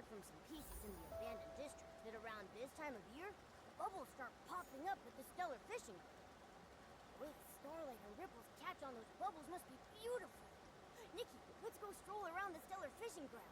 from some pieces in the abandoned district that around this time of year, bubbles start popping up at the stellar fishing ground. The way the starlight and ripples catch on those bubbles must be beautiful. Nikki, let's go stroll around the stellar fishing ground.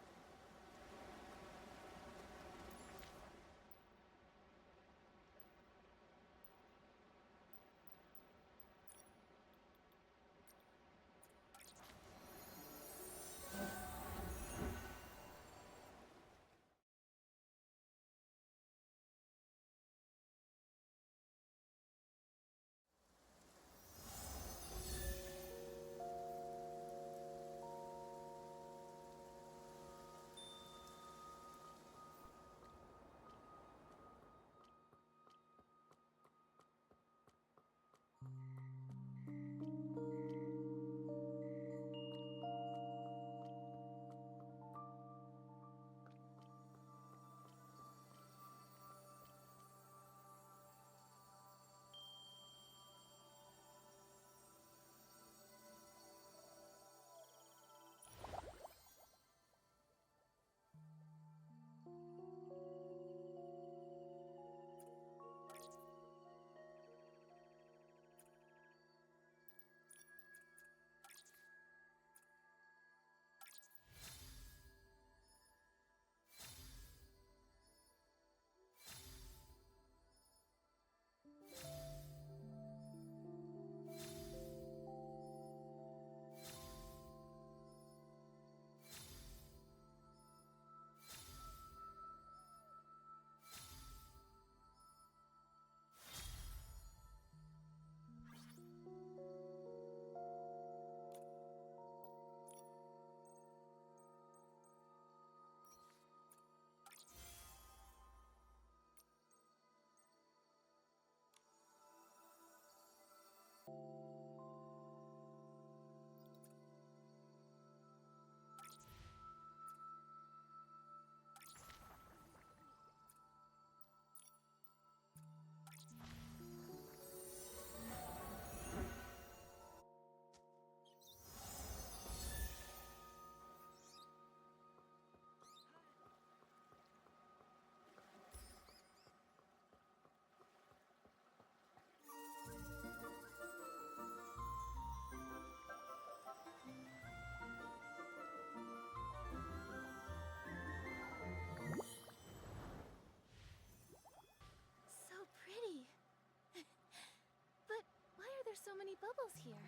So many bubbles here.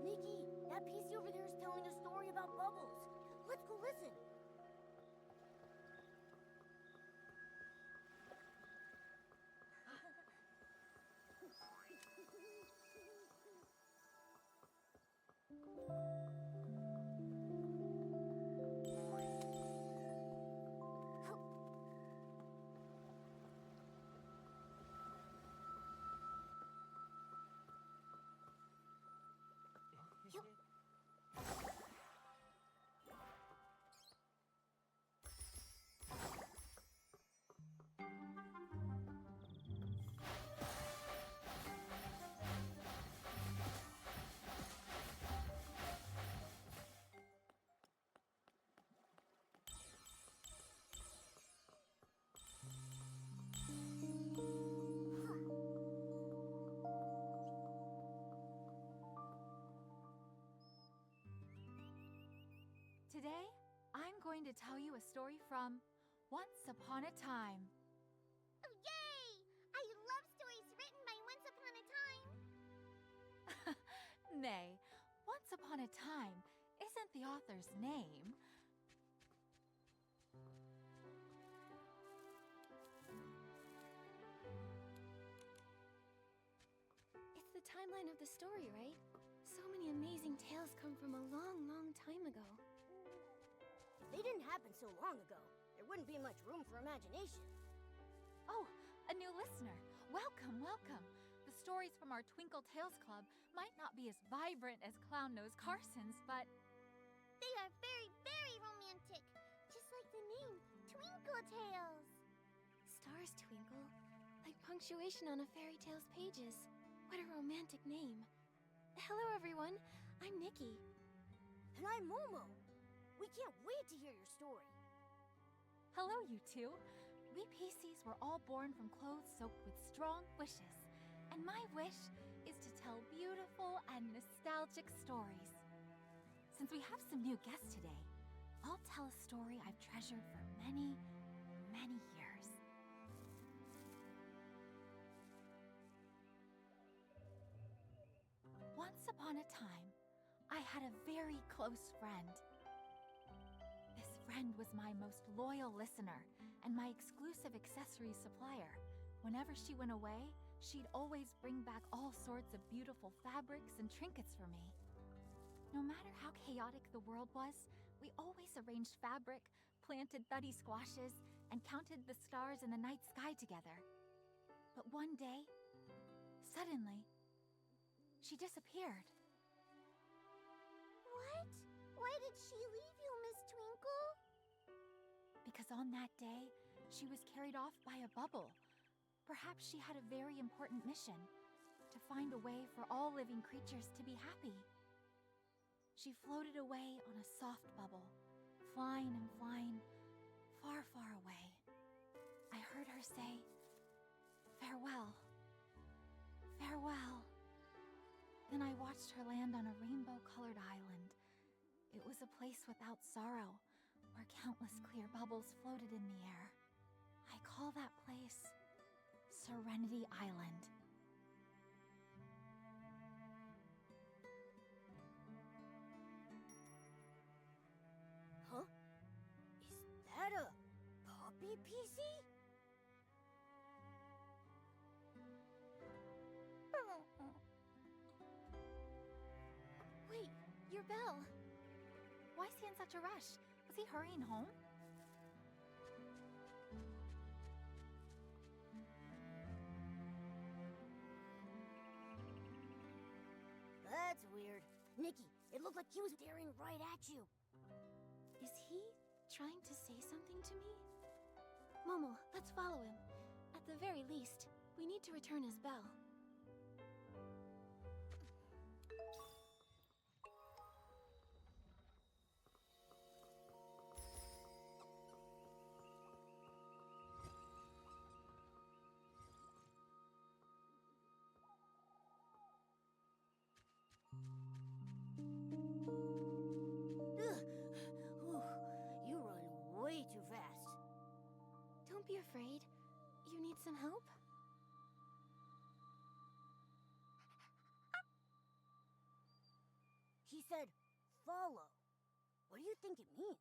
Nikki, that piece over there is telling a story about bubbles. Let's go listen. Today, I'm going to tell you a story from Once Upon a Time. Oh, yay! I love stories written by Once Upon a Time. Nay, Once Upon a Time isn't the author's name. It's the timeline of the story, right? So many amazing tales come from a long, long time ago. If they didn't happen so long ago, there wouldn't be much room for imagination. Oh, a new listener. Welcome, welcome. The stories from our Twinkle Tales Club might not be as vibrant as Clown Nose Carson's, but They are very, very romantic. Just like the name, Twinkle Tales. Stars twinkle, like punctuation on a fairy tale's pages. What a romantic name. Hello, everyone. I'm Nikki. And I'm Momo. We can't wait to hear your story. Hello, you two. We PCs were all born from clothes soaked with strong wishes, and my wish is to tell beautiful and nostalgic stories. Since we have some new guests today, I'll tell a story I've treasured for many, many years. Once upon a time, I had a very close friend. This friend was my most loyal listener and my exclusive accessory supplier. Whenever she went away, she'd always bring back all sorts of beautiful fabrics and trinkets for me. No matter how chaotic the world was, we always arranged fabric, planted thuddy squashes, and counted the stars in the night sky together. But one day, suddenly, she disappeared. What? Why did she leave you, Miss Twinkle? Because on that day, she was carried off by a bubble. Perhaps she had a very important mission, to find a way for all living creatures to be happy. She floated away on a soft bubble, flying and flying, far, far away. I heard her say, "Farewell, farewell." Then I watched her land on a rainbow-colored island. It was a place without sorrow, where countless clear bubbles floated in the air. I call that place Serenity Island. Huh? Is that a puppy PC? Wait, your bell. Why is he in such a rush? Was he hurrying home? That's weird. Nikki, it looked like he was staring right at you. Is he trying to say something to me? Momo, let's follow him. At the very least, we need to return his bell. You run way too fast. Don't be afraid. You need some help? He said, follow. What do you think it means?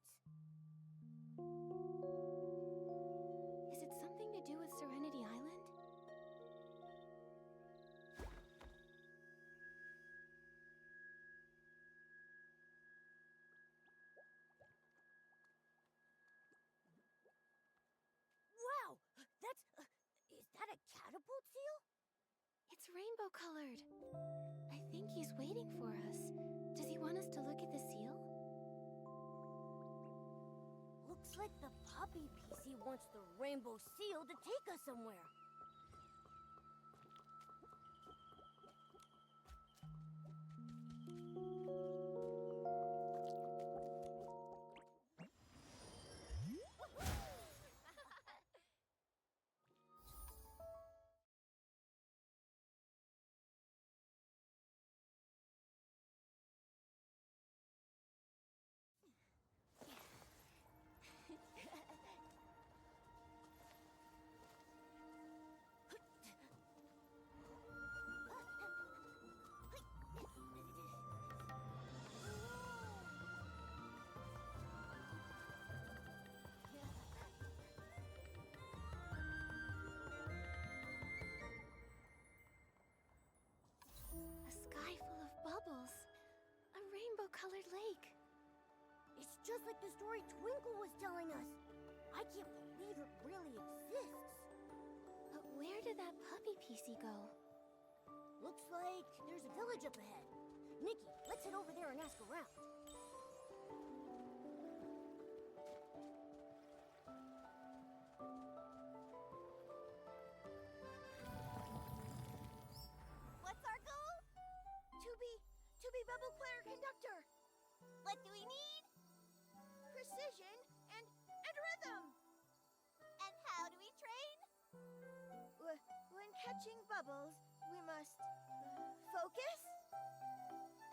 Is it something to do with Serenity Island? Wow! That's... is that a catapult seal? It's rainbow-colored. I think he's waiting for us. Does he want us to look at the seal? Looks like the puppy PC wants the rainbow seal to take us somewhere. A sky full of bubbles. A rainbow-colored lake. It's just like the story Twinkle was telling us. I can't believe it really exists. But where did that puppy PC go? Looks like there's a village up ahead. Nikki, let's head over there and ask around. What's our goal? To be Bubble Player Conductor. What do we need? Precision and rhythm. catching bubbles, we must focus?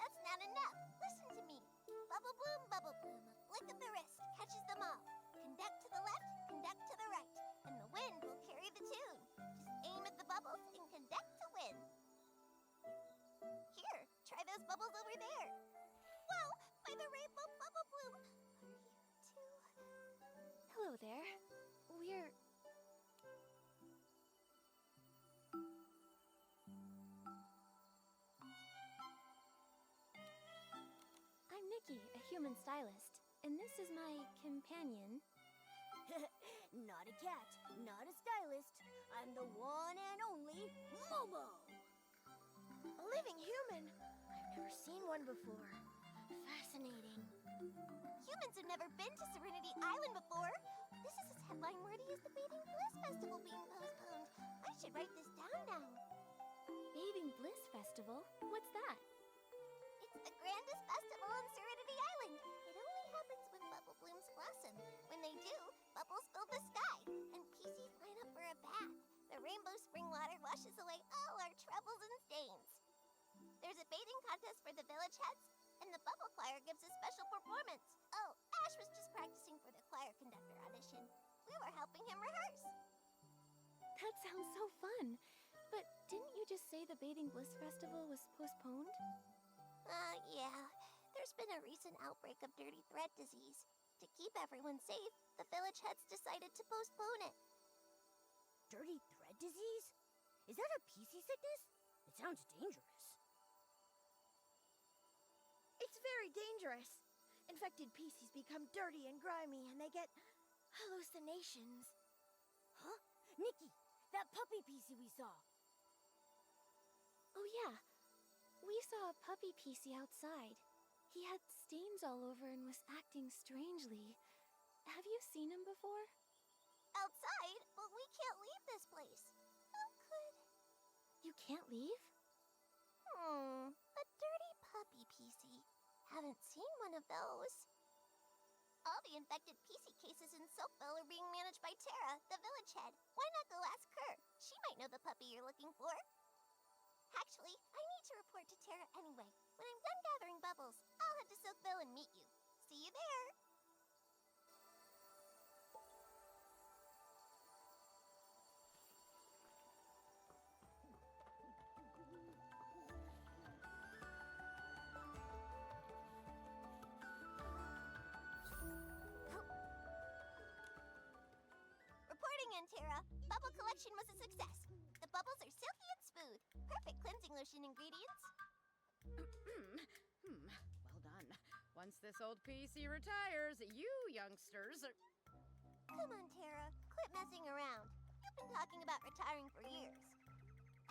That's not enough. Listen to me. Bubblebloom, Bubblebloom, flick of the wrist, catches them all. Conduct to the left, conduct to the right, and the wind will carry the tune. Just aim at the bubbles and conduct to win. Here, try those bubbles over there. Whoa, by the rainbow Bubblebloom. Are you too? Hello there. We're... I'm Nikki, a human stylist, and this is my companion. Not a cat, not a stylist. I'm the one and only Momo. A living human? I've never seen one before. Fascinating. Humans have never been to Serenity Island before. This is as headline worthy as the Bathing Bliss Festival being postponed. I should write this down now. Bathing Bliss Festival? What's that? It's the grandest festival on Serenity Island. It only happens when Bubbleblooms blossom. When they do, bubbles fill the sky, and PCs line up for a bath. The rainbow spring water washes away all our troubles and stains. There's a bathing contest for the village heads, and the Bubble Choir gives a special performance. Oh, Ash was just practicing for the choir conductor audition. We were helping him rehearse. That sounds so fun. But didn't you just say the Bathing Bliss Festival was postponed? Yeah. There's been a recent outbreak of dirty thread disease. To keep everyone safe, the village heads decided to postpone it. Dirty thread disease? Is that a PC sickness? It sounds dangerous. It's very dangerous. Infected PCs become dirty and grimy, and they get hallucinations. Huh? Nikki, that puppy PC we saw. Oh yeah. We saw a puppy PC outside. He had stains all over and was acting strangely. Have you seen him before? Outside? But we can't leave this place. How could... You can't leave? A dirty puppy PC. Haven't seen one of those. All the infected PC cases in Soapville are being managed by Tara, the village head. Why not go ask her? She might know the puppy you're looking for. Actually, I need to report to Tara anyway. When I'm done gathering bubbles, I'll head to Soapville and meet you. See you there. Reporting in, Tara. Bubble collection was a success. The bubbles are silky and smooth. Perfect cleansing lotion ingredients. Well done. Once this old PC retires, you youngsters are... Come on, Tara. Quit messing around. You've been talking about retiring for years.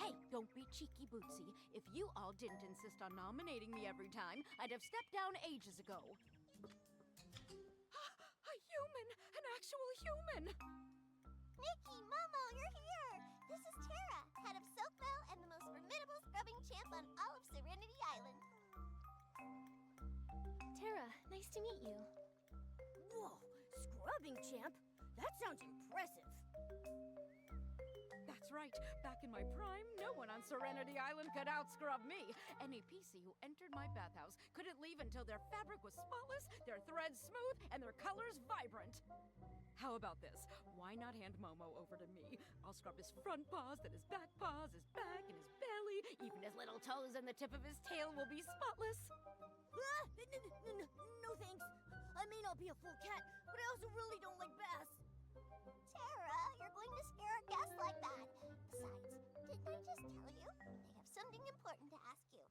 Hey, don't be cheeky, Bootsy. If you all didn't insist on nominating me every time, I'd have stepped down ages ago. A human! An actual human! Nikki, Momo, you're here! This is Tara, head of Soapville and the most formidable scrubbing champ on all of Serenity Island. Tara, nice to meet you. Whoa, scrubbing champ? That sounds impressive. That's right. Back in my prime, no one on Serenity Island could outscrub me. Any PC who entered my bathhouse couldn't leave until their fabric was spotless, their threads smooth, and their colors vibrant. How about this? Why not hand Momo over to me? I'll scrub his front paws, then his back paws, his back, and his belly. Even his little toes and the tip of his tail will be spotless. Ah, no thanks. I may not be a full cat, but I also really don't like baths. Tara, you're going to scare a guest like that. Besides, didn't I just tell you? They have something important to ask you.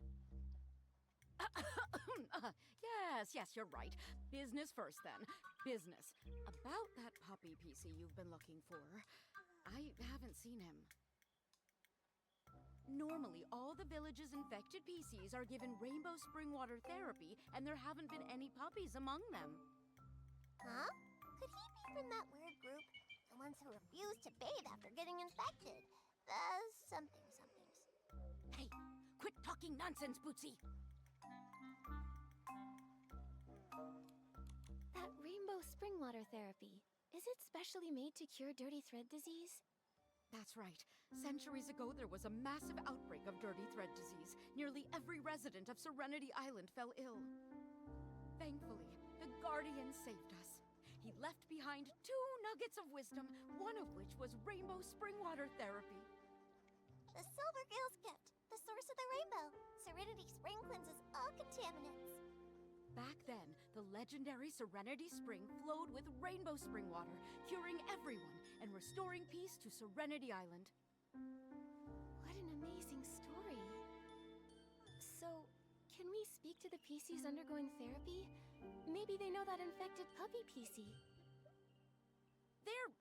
Yes, you're right. Business first, then. Business. About that puppy PC you've been looking for. I haven't seen him. Normally, all the village's infected PCs are given rainbow spring water therapy, and there haven't been any puppies among them. Huh? Could he be from that weird group? The ones who refuse to bathe after getting infected? The somethings. Hey, quit talking nonsense, Bootsy! That rainbow spring water therapy, is it specially made to cure dirty thread disease? That's right. Centuries ago, there was a massive outbreak of dirty thread disease. Nearly every resident of Serenity Island fell ill. Thankfully, the Guardian saved us. He left behind 2 nuggets of wisdom, one of which was rainbow springwater therapy. The Silver Gale's gift, the source of the rainbow. Serenity Spring cleanses all contaminants. Back then, the legendary Serenity Spring flowed with rainbow spring water, curing everyone and restoring peace to Serenity Island. What an amazing story. So, can we speak to the PCs undergoing therapy? Maybe they know that infected puppy PC. They're,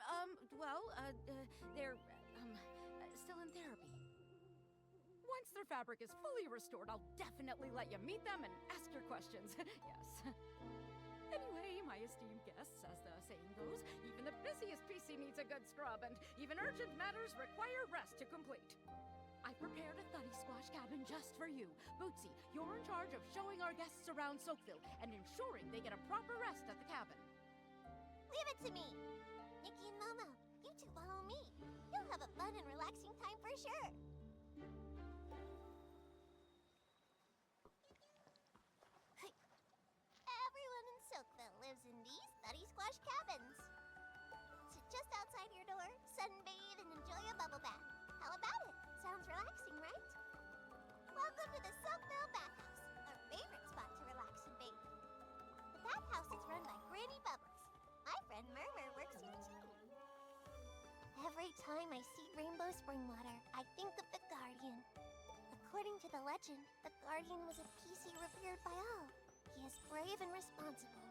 still in therapy. Once their fabric is fully restored, I'll definitely let you meet them and ask your questions. Yes. Anyway, my esteemed guests, as the saying goes, even the busiest PC needs a good scrub, and even urgent matters require rest to complete. I prepared a thuddy squash cabin just for you. Bootsy, you're in charge of showing our guests around Soakville and ensuring they get a proper rest at the cabin. Leave it to me. Nikki and Momo, you two follow me. You'll have a fun and relaxing time for sure. Everyone in Soakville lives in these thuddy squash cabins. Sit just outside your door, sunbathe, and enjoy a bubble bath. How about it? Sounds relaxing, right? Welcome to the Soakville Bathhouse, our favorite spot to relax and bathe. The bathhouse is run by Granny Bubbles. My friend Murmur works here too. Every time I see rainbow spring water, I think of the Guardian. According to the legend, the Guardian was a PC revered by all. He is brave and responsible.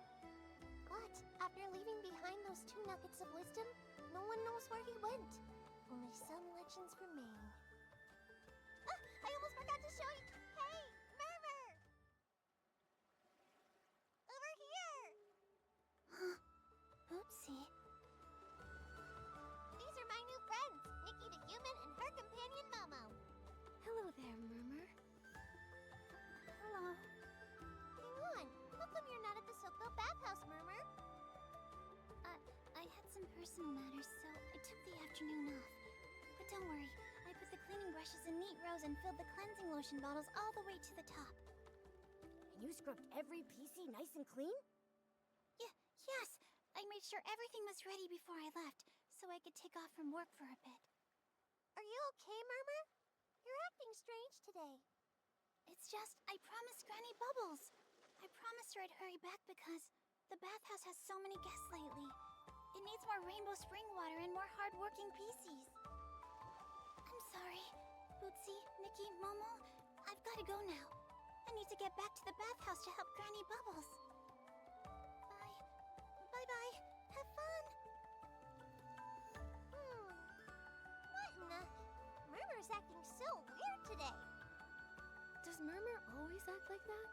But after leaving behind those 2 nuggets of wisdom, no one knows where he went. Only some legends remain. I almost forgot to show you. Hey, Murmur! Over here! Oopsie. These are my new friends, Nikki the human and her companion Momo. Hello there, Murmur. Hello. Hang on. How come you're not at the Soakville Bathhouse, Murmur? I had some personal matters, so I took the afternoon off. But don't worry, I put the cleaning brushes in neat rows and filled the cleansing lotion bottles all the way to the top. And you scrubbed every PC nice and clean? Yes, I made sure everything was ready before I left, so I could take off from work for a bit. Are you okay, Murmur? You're acting strange today. It's just, I promised Granny Bubbles. I promised her I'd hurry back because the bathhouse has so many guests lately. It needs more rainbow spring water and more hard-working PCs. I'm sorry. Bootsy, Nikki, Momo, I've got to go now. I need to get back to the bathhouse to help Granny Bubbles. Bye. Bye-bye. Have fun. What in the... Murmur's acting so weird today. Does Murmur always act like that?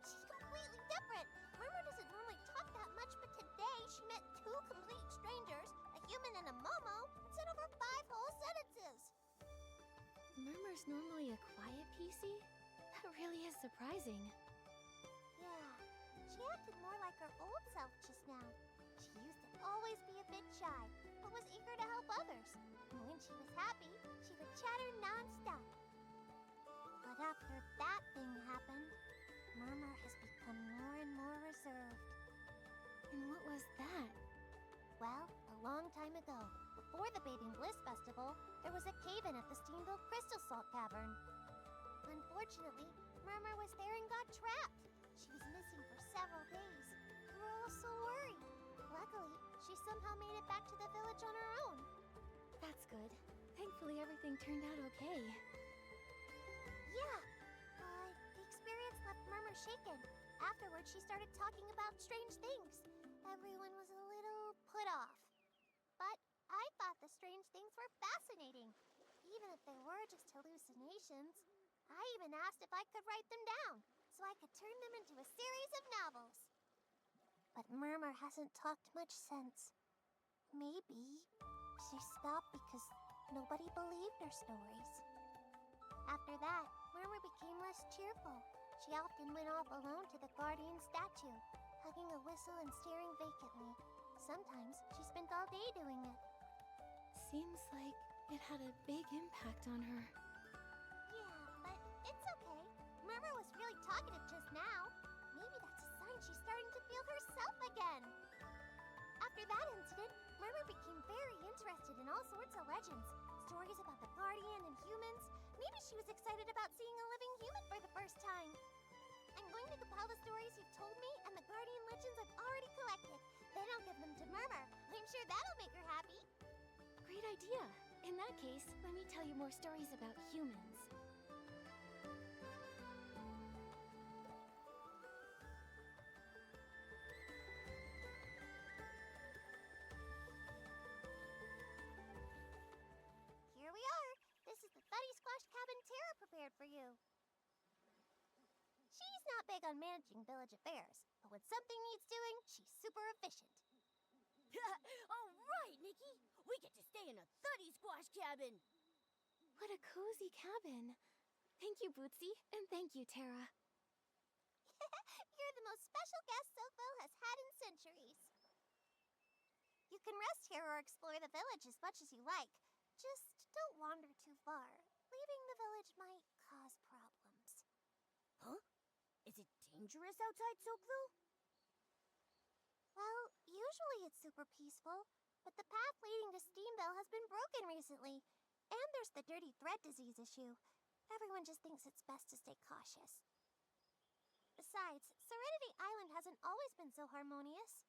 She's completely different. Murmur doesn't normally talk that much, but today she met 2 complete strangers, a human and a Momo, and said over 5 whole sentences. Murmur's normally a quiet PC? That really is surprising. Yeah, she acted more like her old self just now. She used to always be a bit shy, but was eager to help others. And when she was happy, she would chatter non-stop. But after that thing happened, Murmur has become more and more reserved. And what was that? Well, a long time ago, before the Bathing Bliss Festival, there was a cave-in at the Steamville Crystal Salt Cavern. Unfortunately, Murmur was there and got trapped. She was missing for several days. We were all so worried. Luckily, she somehow made it back to the village on her own. That's good. Thankfully, everything turned out okay. Yeah, the experience left Murmur shaken. Afterwards, she started talking about strange things. Everyone was a little put off. But I thought the strange things were fascinating, even if they were just hallucinations. I even asked if I could write them down, so I could turn them into a series of novels. But Murmur hasn't talked much since. Maybe she stopped because nobody believed her stories. After that, Murmur became less cheerful. She often went off alone to the Guardian statue, hugging a whistle and staring vacantly. Sometimes she spent all day doing it. Seems like It had a big impact on her. Yeah, but it's okay. Murmur was really talkative just now. Maybe that's a sign she's starting to feel herself again. After that incident, Murmur became very interested in all sorts of legends. Stories about the Guardian and humans. Maybe she was excited about seeing a living human for the first time. I'm going to compile the stories you've told me and the Guardian legends I've already collected. Then I'll give them to Murmur. I'm sure that'll make her happy. Great idea. In that case, let me tell you more stories about humans. Here we are. This is the Funny Squash Cabin Tara prepared for you. She's not big on managing village affairs, but when something needs doing, she's super efficient. All right, Nikki. We get to stay in a Thuddy Squash cabin. What a cozy cabin. Thank you, Bootsy, and thank you, Tara. You're the most special guest Soapville has had in centuries. You can rest here or explore the village as much as you like. Just don't wander too far. Leaving the village might cause problems. Huh? Is it dangerous outside Soapville? Well, usually it's super peaceful, but the path leading to Steamville has been broken recently. And there's the dirty thread disease issue. Everyone just thinks it's best to stay cautious. Besides, Serenity Island hasn't always been so harmonious.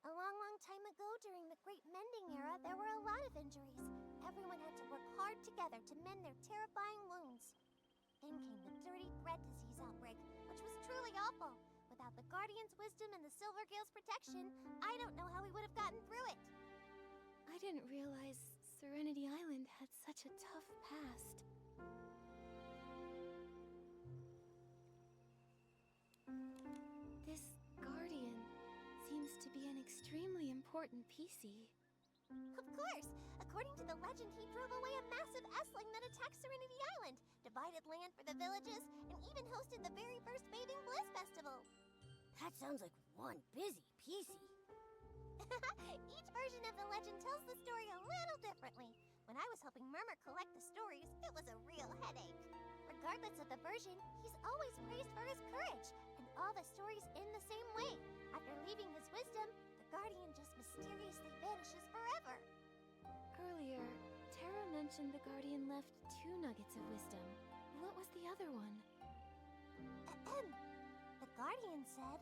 A long, long time ago, during the Great Mending Era, there were a lot of injuries. Everyone had to work hard together to mend their terrifying wounds. Then came the dirty thread disease outbreak, which was truly awful. Without the Guardian's wisdom and the Silvergale's protection, I don't know how we would have gotten through it. I didn't realize Serenity Island had such a tough past. This Guardian seems to be an extremely important PC. Of course! According to the legend, he drove away a massive S-Ling that attacked Serenity Island, divided land for the villages, and even hosted the very first Bathing Bliss Festival. That sounds like one busy PC. Each version of the legend tells the story a little differently. When I was helping Murmur collect the stories, it was a real headache. Regardless of the version, he's always praised for his courage, and all the stories end the same way. After leaving his wisdom, the Guardian just mysteriously vanishes forever. Earlier, Tara mentioned the Guardian left 2 nuggets of wisdom. What was the other one? Ahem. The Guardian said,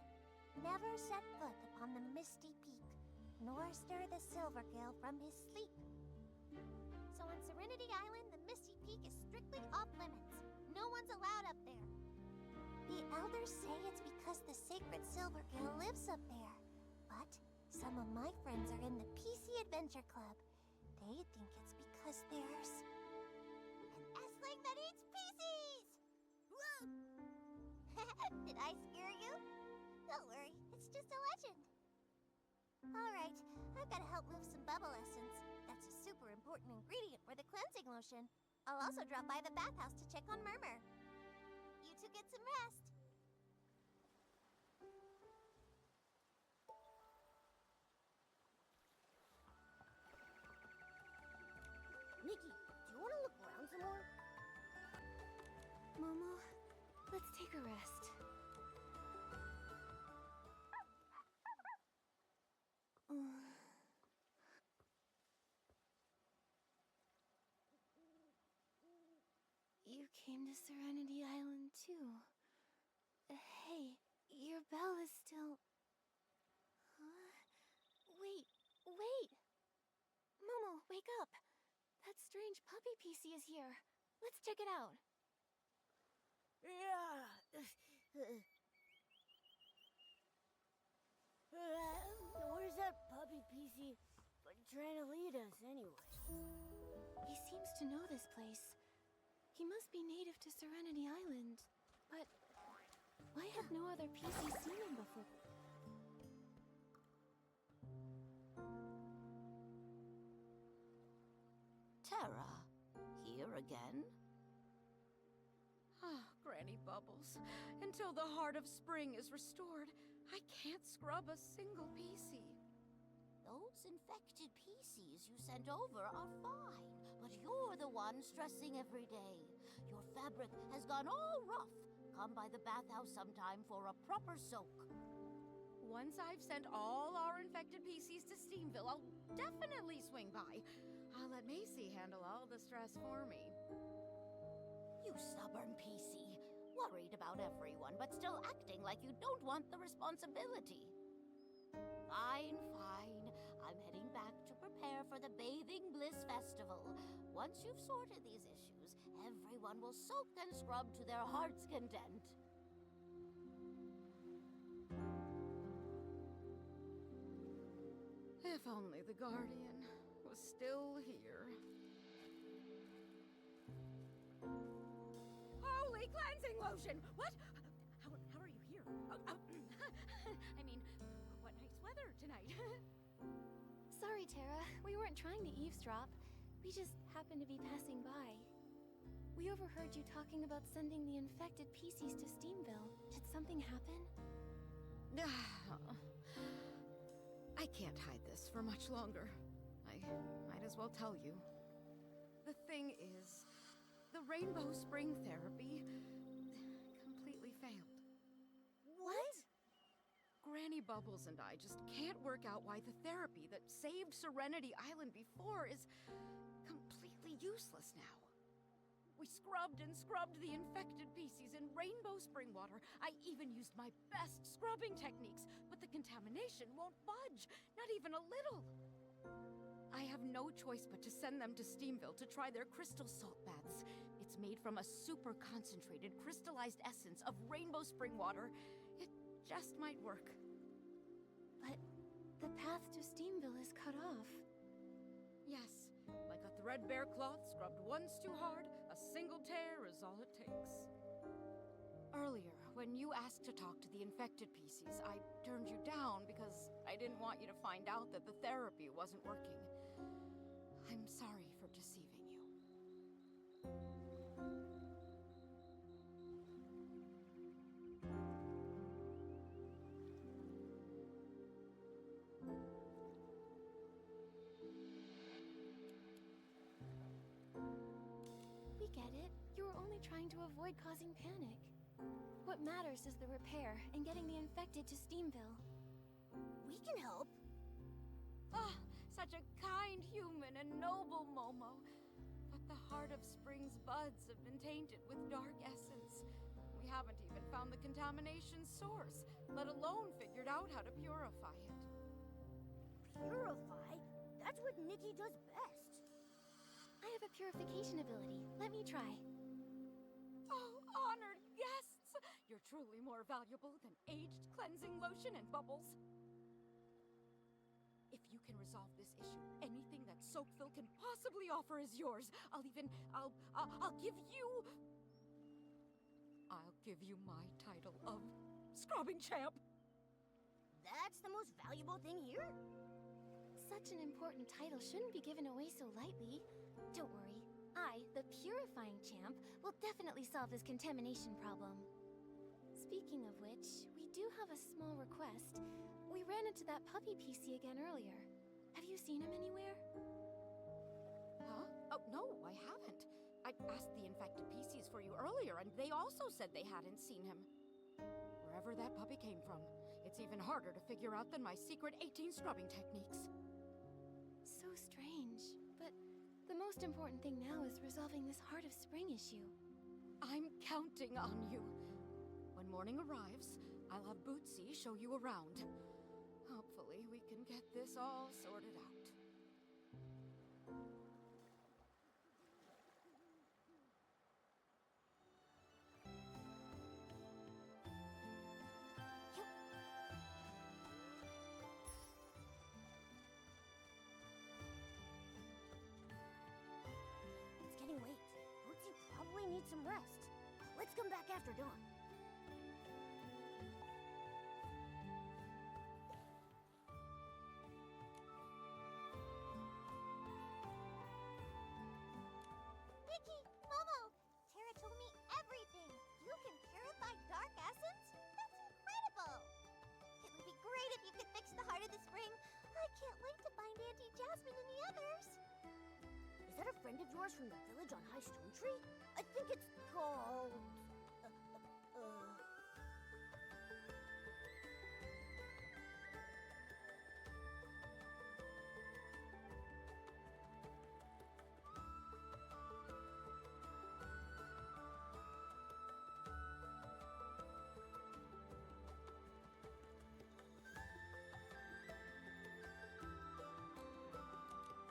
"Never set foot upon the misty peak, nor stir the Silvergale from his sleep." So on Serenity Island, the Misty Peak is strictly off limits. No one's allowed up there. The elders say it's because the sacred Silvergale lives up there. But some of my friends are in the PC Adventure Club. They think it's because there's an S-Ling that eats PCs! Whoa! Did I scare you? Don't worry, it's just a legend. Alright, I've got to help move some bubble essence. That's a super important ingredient for the cleansing lotion. I'll also drop by the bathhouse to check on Murmur. You two get some rest. Nikki, do you want to look around some more? Momo, let's take a rest. You came to Serenity Island too. Hey, your bell is still... Huh? Wait! Momo, wake up! That strange puppy PC is here. Let's check it out. Yeah. Where's that puppy PC trying to lead us anyway? He seems to know this place. He must be native to Serenity Island. But why have no other PC seen him before? Tara, here again? Ah, Granny Bubbles. Until the heart of spring is restored, I can't scrub a single PC. Those infected PCs you sent over are fine, but you're the one stressing every day. Your fabric has gone all rough. Come by the bathhouse sometime for a proper soak. Once I've sent all our infected PCs to Steamville, I'll definitely swing by. I'll let Macy handle all the stress for me. You stubborn PC. Worried about everyone, but still acting like you don't want the responsibility. Fine, fine. I'm heading back to prepare for the Bathing Bliss Festival. Once you've sorted these issues, everyone will soak and scrub to their heart's content. If only the Guardian was still here. Holy cleansing lotion! What? How are you here? I mean, what nice weather tonight. Sorry, Tara. We weren't trying to eavesdrop. We just happened to be passing by. We overheard you talking about sending the infected PCs to Steamville. Did something happen? I can't hide this for much longer. I might as well tell you. The thing is, the Rainbow Spring therapy completely failed. What? Granny Bubbles and I just can't work out why the therapy that saved Serenity Island before is completely useless now. We scrubbed and scrubbed the infected PCs in Rainbow Spring water. I even used my best scrubbing techniques, but the contamination won't budge, not even a little. I have no choice but to send them to Steamville to try their crystal salt baths. It's made from a super concentrated crystallized essence of Rainbow Spring water. It just might work. But the path to Steamville is cut off. Yes, like a threadbare cloth scrubbed once too hard, a single tear is all it takes. Earlier, when you asked to talk to the infected PCs, I turned you down because I didn't want you to find out that the therapy wasn't working. I'm sorry for deceiving you. We get it. You were only trying to avoid causing panic. What matters is the repair and getting the infected to Steamville. We can help. Ah, such a kind human and noble Momo. But the heart of Spring's buds have been tainted with dark essence. We haven't even found the contamination source, let alone figured out how to purify it. Purify? That's what Nikki does best. I have a purification ability. Let me try. Oh, honored guests! You're truly more valuable than aged cleansing lotion and bubbles. If you can resolve this issue, anything that Soakville can possibly offer is yours. I'll give you my title of Scrubbing Champ. That's the most valuable thing here? Such an important title shouldn't be given away so lightly. Don't worry. I, the Purifying Champ, will definitely solve this contamination problem. Speaking of which, we do have a small request. We ran into that puppy PC again earlier. Have you seen him anywhere? Huh? Oh, no, I haven't. I asked the infected PCs for you earlier, and they also said they hadn't seen him. Wherever that puppy came from, it's even harder to figure out than my secret 18 scrubbing techniques. So strange. But the most important thing now is resolving this Heart of Spring issue. I'm counting on you. When morning arrives, I'll have Bootsy show you around. Hopefully, we can get this all sorted out. It's getting late. Bootsy probably needs some rest. Let's come back after dawn. Nikki, Momo, Tara told me everything. You can purify dark essence? That's incredible. It would be great if you could fix the Heart of the Spring. I can't wait to that a friend of yours from the village on High Stone Tree? I think it's called...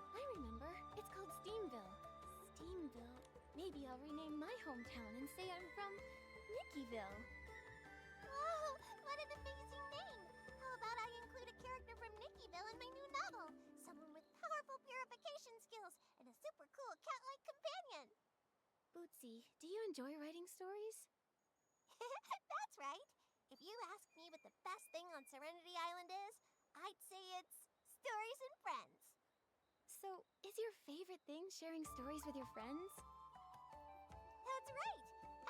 I remember. It's called Steamville. Steamville. Maybe I'll rename my hometown and say I'm from Nickyville. Whoa, what an amazing name! How about I include a character from Nickyville in my new novel? Someone with powerful purification skills and a super cool cat-like companion. Bootsy, do you enjoy writing stories? That's right. If you ask me what the best thing on Serenity Island is, I'd say it's stories and friends. So, is your favorite thing sharing stories with your friends? That's right.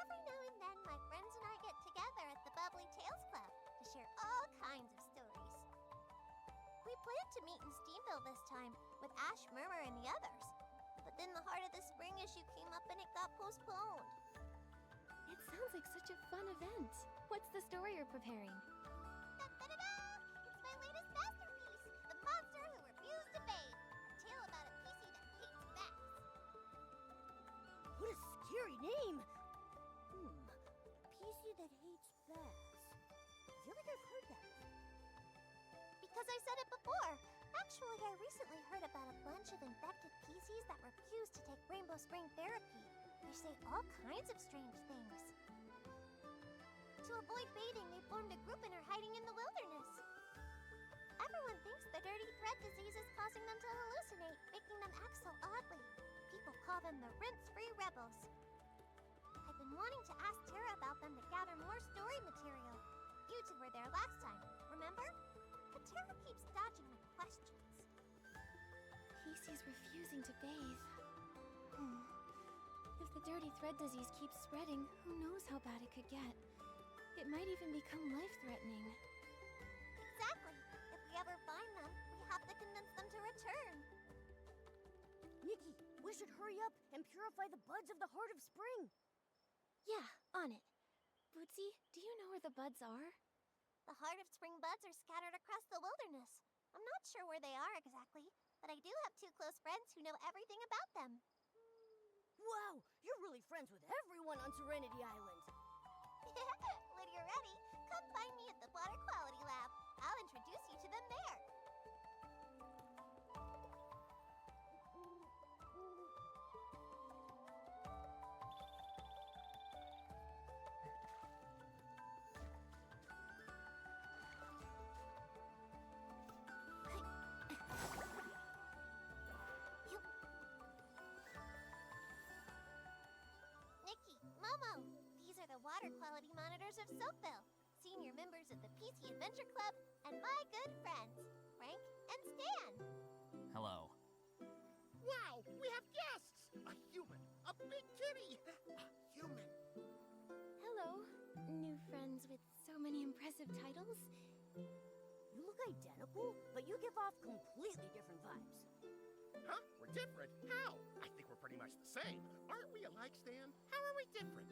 Every now and then, my friends and I get together at the Bubbly Tales Club to share all kinds of stories. We planned to meet in Steamville this time with Ash, Murmur, and the others. But then the Heart of the Spring issue came up and it got postponed. It sounds like such a fun event. What's the story you're preparing? Da-da-da-da! It's my latest masterpiece, The Monster Who Refused to Bathe. A tale about a PC that hates bats. What a scary name! PC that hates bats. I feel like I've heard that. Because I said it before. Actually, I recently heard about a bunch of infected PCs that refuse to take Rainbow Spring therapy. They say all kinds of strange things. To avoid bathing, they formed a group and are hiding in the wilderness. Everyone thinks the dirty thread disease is causing them to hallucinate, making them act so oddly. People call them the rinse-free rebels. I've been wanting to ask Tara about them to gather more story material. You two were there last time, remember? But Tara keeps dodging my questions. PC's refusing to bathe. If the dirty thread disease keeps spreading, who knows how bad it could get. It might even become life-threatening. Exactly. If we ever find them, we have to convince them to return. Nikki, we should hurry up and purify the buds of the Heart of Spring. Yeah, on it. Bootsy, do you know where the buds are? The Heart of Spring buds are scattered across the wilderness. I'm not sure where they are exactly, but I do have two close friends who know everything about them. Wow, you're really friends with everyone on Serenity Island. When you're ready, come find me at the Water Quality Lab. I'll introduce you to them there. Nikki, Momo, these are the water quality monitors of Soapville, senior members of the PC Adventure Club, and my good friends, Frank and Stan. Hello. Wow, we have guests! A human, a big kitty, a human. Hello, new friends with so many impressive titles. You look identical, but you give off completely different vibes. Huh? We're different? How? I think we're pretty much the same. Aren't we alike, Stan? How are we different?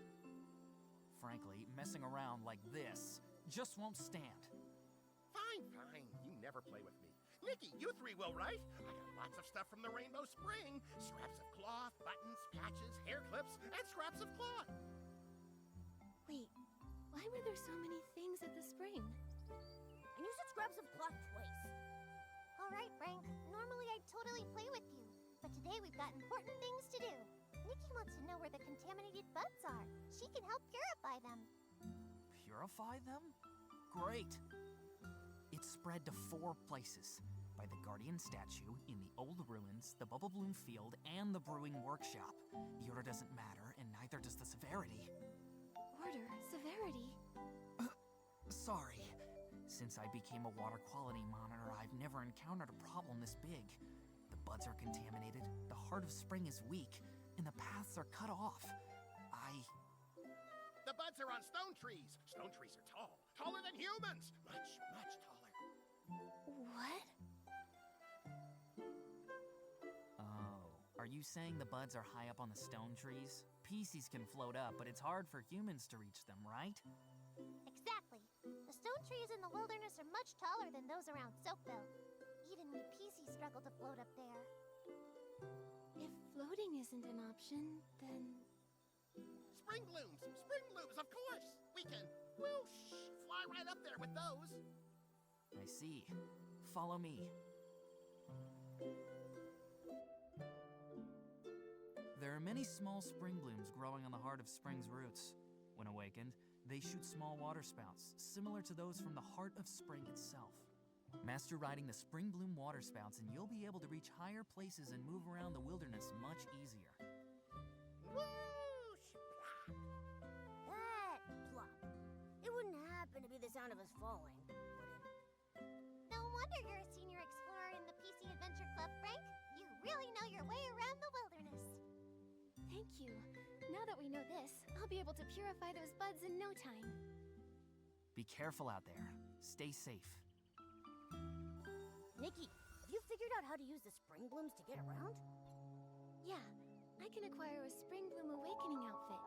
Frankly, messing around like this just won't stand. Fine, fine. You never play with me. Nikki, you three will, right? I got lots of stuff from the Rainbow Spring. Scraps of cloth, buttons, patches, hair clips, and scraps of cloth. Wait, why were there so many things at the spring? And you said scraps of cloth twice. All right, Frank. Normally I'd totally play with you, but today we've got important things to do. Nikki wants to know where the contaminated buds are. She can help purify them. Purify them? Great! It's spread to 4 places. By the Guardian statue, in the old ruins, the Bubblebloom field, and the Brewing workshop. The order doesn't matter, and neither does the severity. Order, severity. Sorry. Since I became a water quality monitor, I've never encountered a problem this big. The buds are contaminated, the Heart of Spring is weak, and the paths are cut off. The buds are on stone trees. Stone trees are tall. Taller than humans. Much, much taller. What? Oh, are you you saying the buds are high up on the stone trees? Pieces can float up, but it's hard for humans to reach them, right? Exactly. The stone trees in the wilderness are much taller than those around Soapville. Even we PCs struggle to float up there. If floating isn't an option, then... Springblooms! Springblooms, of course! We can, whoosh, fly right up there with those. I see. Follow me. There are many small springblooms growing on the heart of spring's roots. When awakened, they shoot small water spouts, similar to those from the heart of spring itself. Master riding the Springbloom water spouts and you'll be able to reach higher places and move around the wilderness much easier. Whoosh! That plop. It wouldn't happen to be the sound of us falling, would it? No wonder you're a senior explorer in the PC Adventure Club, Frank. You really know your way around the wilderness. Thank you. Now that we know this, I'll be able to purify those buds in no time. Be careful out there. Stay safe. Nikki, have you figured out how to use the Springblooms to get around? Yeah, I can acquire a Springbloom Awakening outfit,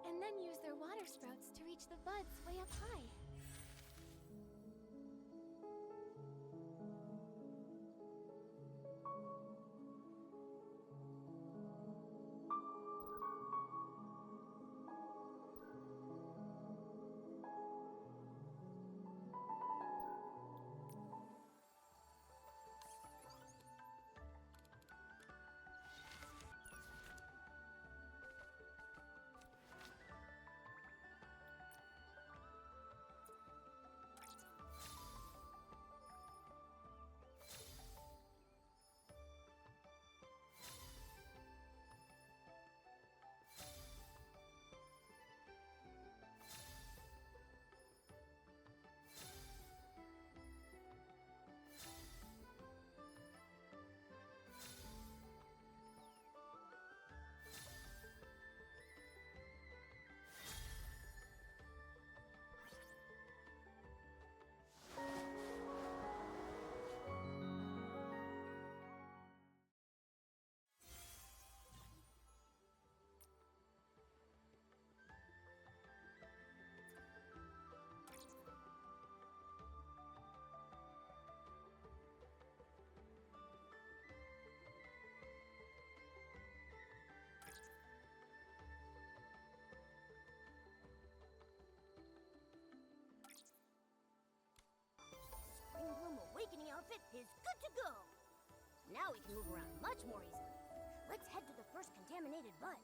and then use their water sprouts to reach the buds way up high. Springbloom Awakening outfit is good to go. Now we can move around much more easily. Let's head to the first contaminated bud.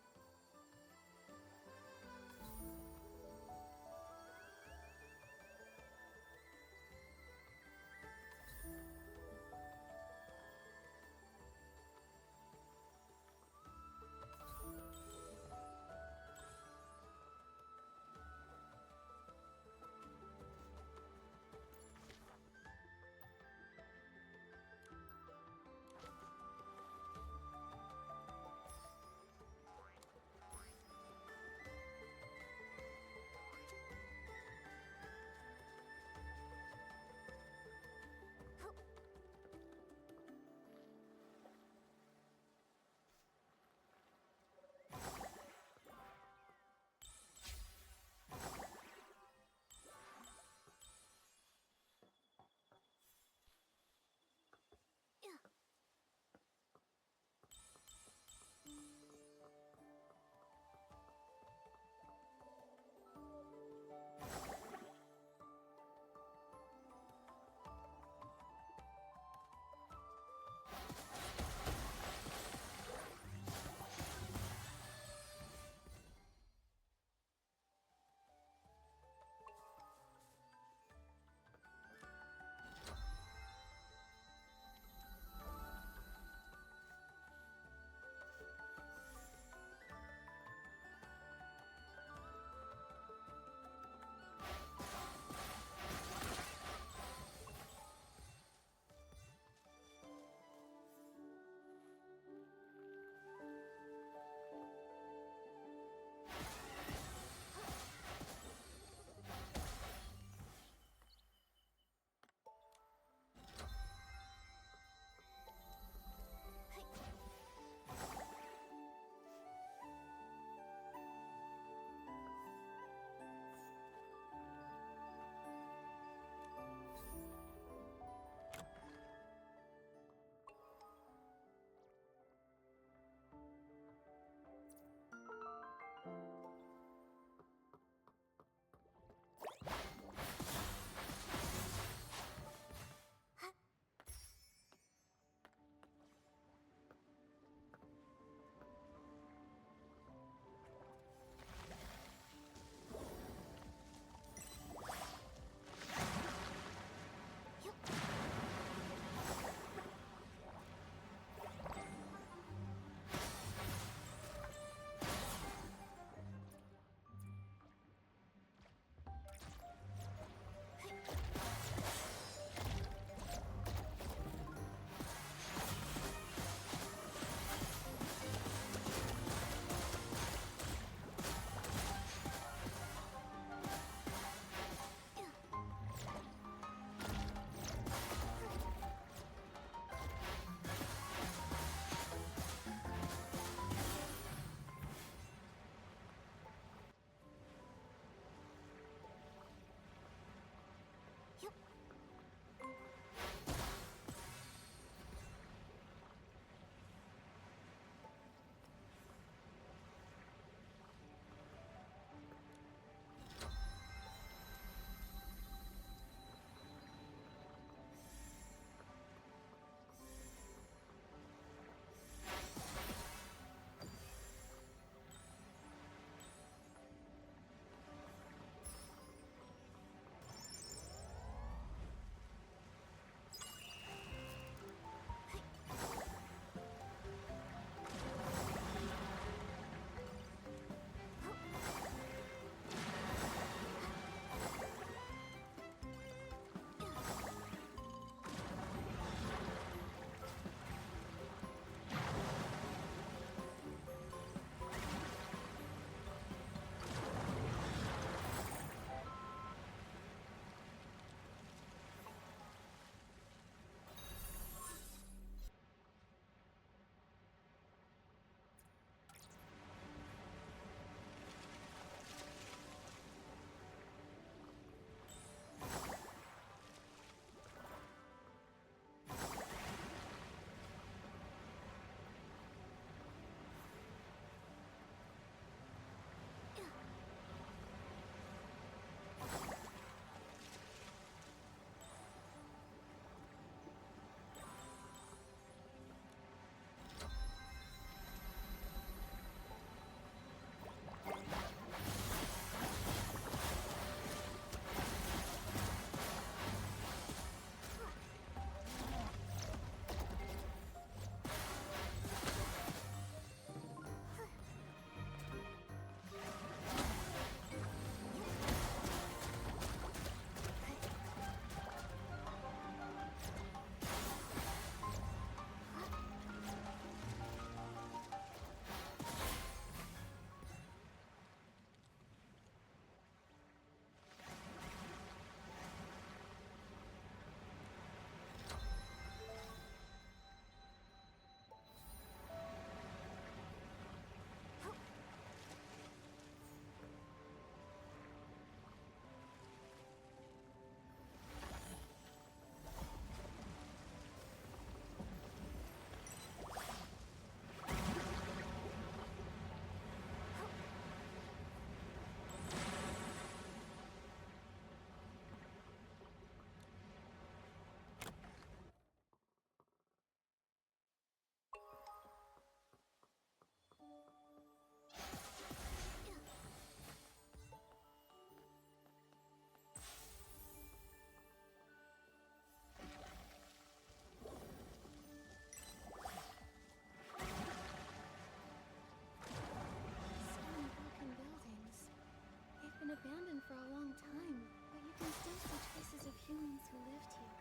for a long time, but you can still see traces of humans who lived here.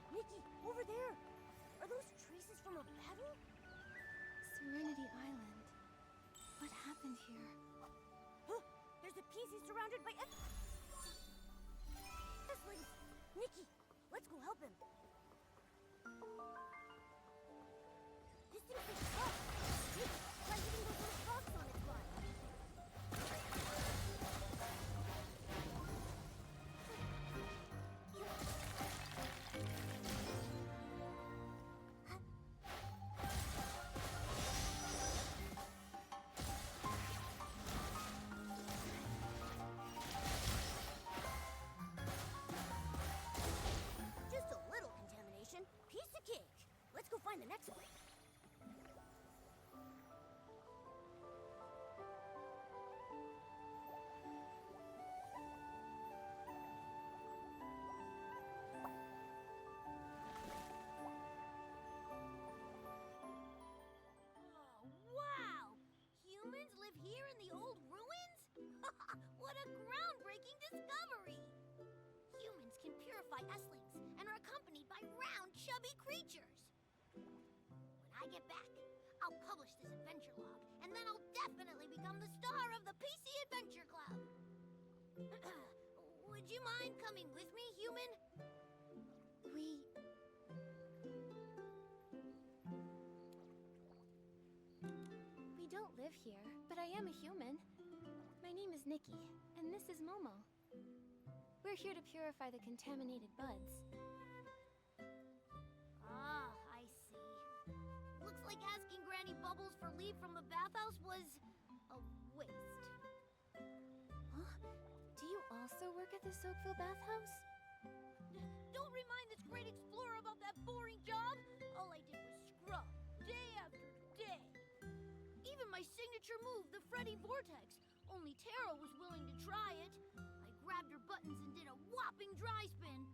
Nikki, over there! Are those traces from a battle? Serenity Island. What happened here? Huh! There's a PC surrounded by Eslings! Nikki, let's go help him. This thing's been tough. Nikki, try hitting those little rocks on its butt. Just a little contamination. Piece of cake. Let's go find the next one. Oh, wow! Humans live here in the old ruins? What a groundbreaking discovery! Humans can purify Eslings and are accompanied by round, chubby creatures. When I get back, I'll publish this adventure log, and then I'll definitely become the star of the PC Adventure Club. Would you mind coming with me, human? We don't live here, but I am a human. My name is Nikki, and this is Momo. We're here to purify the contaminated buds. Ah, I see. Looks like asking Granny Bubbles for leave from the bathhouse was a waste. Huh? Do you also work at the Soakville bathhouse? Don't remind this great explorer about that boring job. All I did was scrub, day after day. Even my signature move, the Freddy Vortex. Only Tara was willing to try it. I grabbed her buttons and did a whopping dry spin.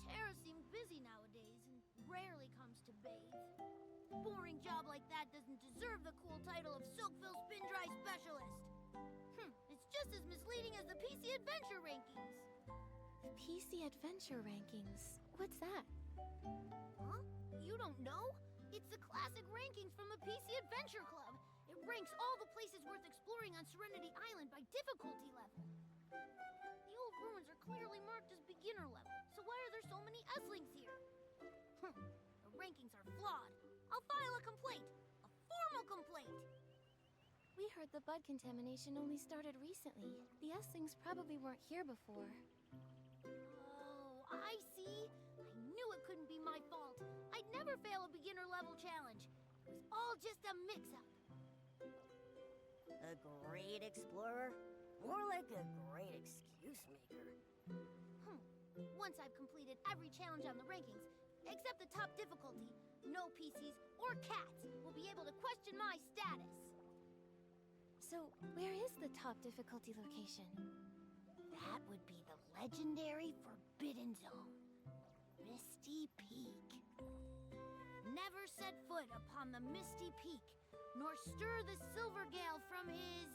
Tara seemed busy nowadays and rarely comes to bathe. Boring job like that doesn't deserve the cool title of Soakville Spin Dry Specialist. It's just as misleading as the PC Adventure Rankings. The PC Adventure Rankings. What's that? Huh? You don't know? It's the classic rankings from the PC Adventure Club. It ranks all the places worth exploring on Serenity Island by difficulty level. The old ruins are clearly marked as beginner level, so why are there so many Eslings here? The rankings are flawed. I'll file a complaint. A formal complaint. We heard the bud contamination only started recently. The Eslings probably weren't here before. Oh, I see. I knew it couldn't be my fault. I'd never fail a beginner level challenge. It was all just a mix-up. A great explorer? More like a great excuse maker. Once I've completed every challenge on the rankings, except the top difficulty, no PCs or cats will be able to question my status. So, where is the top difficulty location? That would be the legendary Forbidden Zone. Misty Peak. Never set foot upon the Misty Peak, nor stir the Silver Gale from his...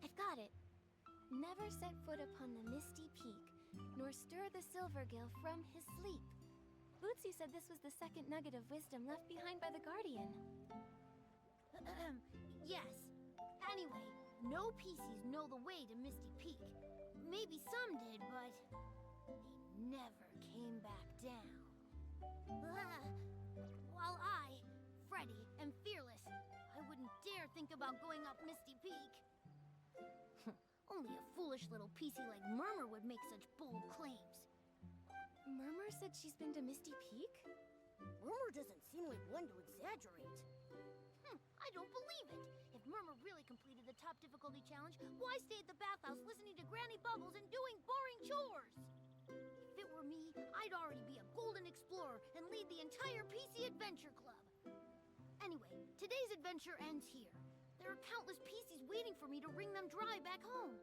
I've got it. Never set foot upon the Misty Peak, nor stir the Silvergill from his sleep. Bootsy said this was the second nugget of wisdom left behind by the Guardian. Yes. Anyway, no PCs know the way to Misty Peak. Maybe some did, but they never came back down. While I, Freddy, am fearless, I wouldn't dare think about going up Misty Peak. Only a foolish little PC like Murmur would make such bold claims. Murmur said she's been to Misty Peak? Murmur doesn't seem like one to exaggerate. I don't believe it. If Murmur really completed the top difficulty challenge, why stay at the bathhouse listening to Granny Bubbles and doing boring chores? If it were me, I'd already be a golden explorer and lead the entire PC Adventure Club. Anyway, today's adventure ends here. There are countless pieces waiting for me to wring them dry back home.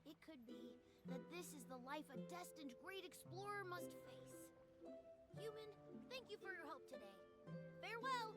It could be that this is the life a destined great explorer must face. Human, thank you for your help today. Farewell!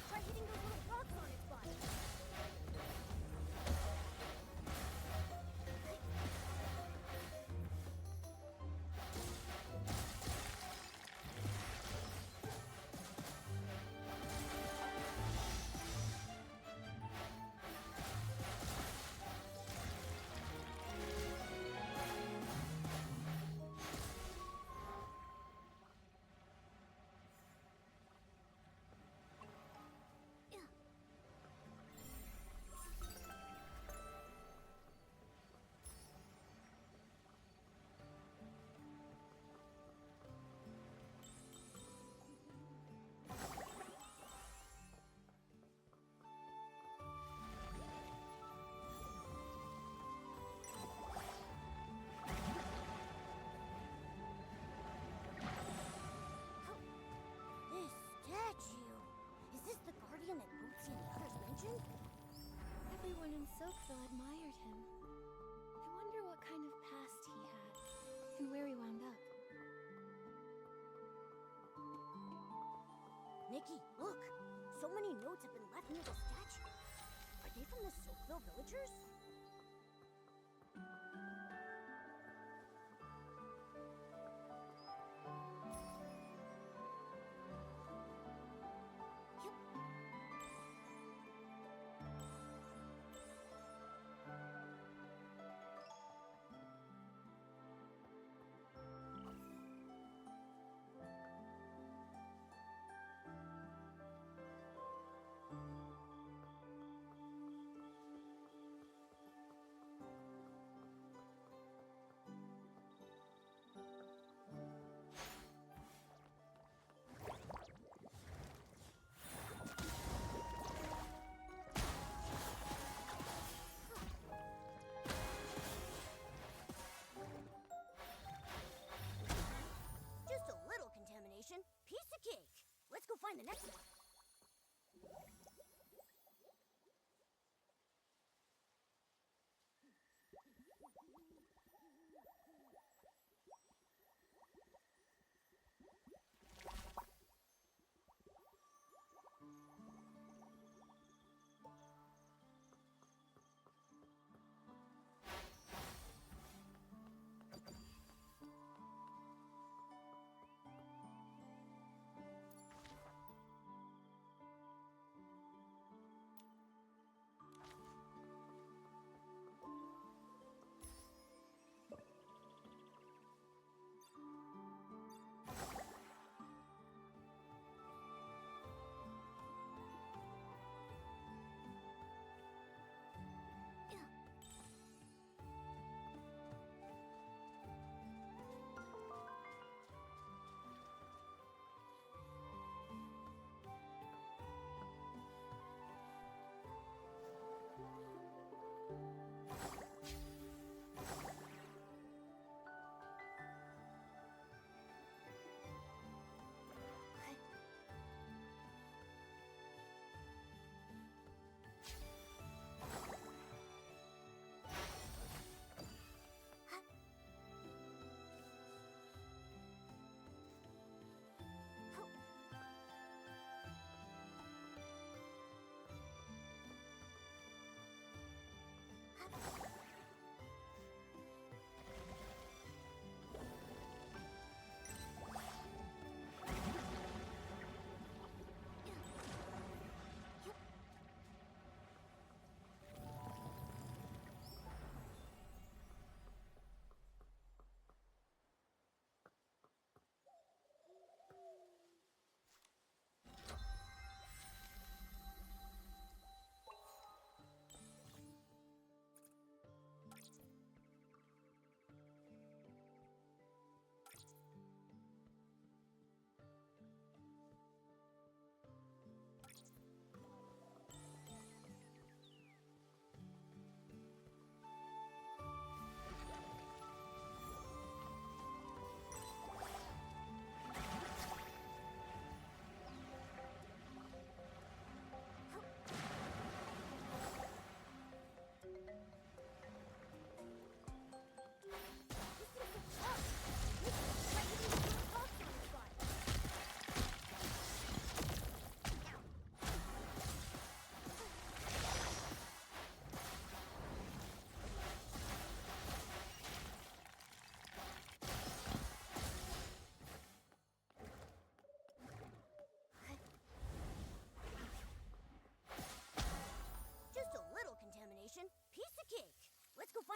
Try hitting those little rocks on its body. This statue! Is this the guardian that Bootsy and the others mentioned? Everyone in Soakville admired him. I wonder what kind of past he had, and where he wound up. Nikki, look! So many notes have been left near the statue. Are they from the Soakville villagers? Just a little contamination. Piece of cake. Let's go find the next one.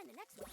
find the next one.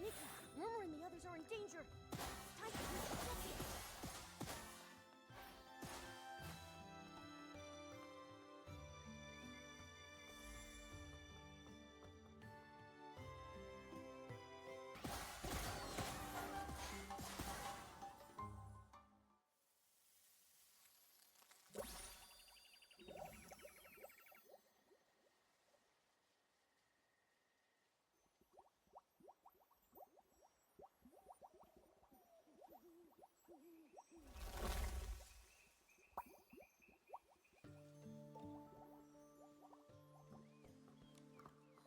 Nikki, Murmur and the others are in danger. It's time to use the focus.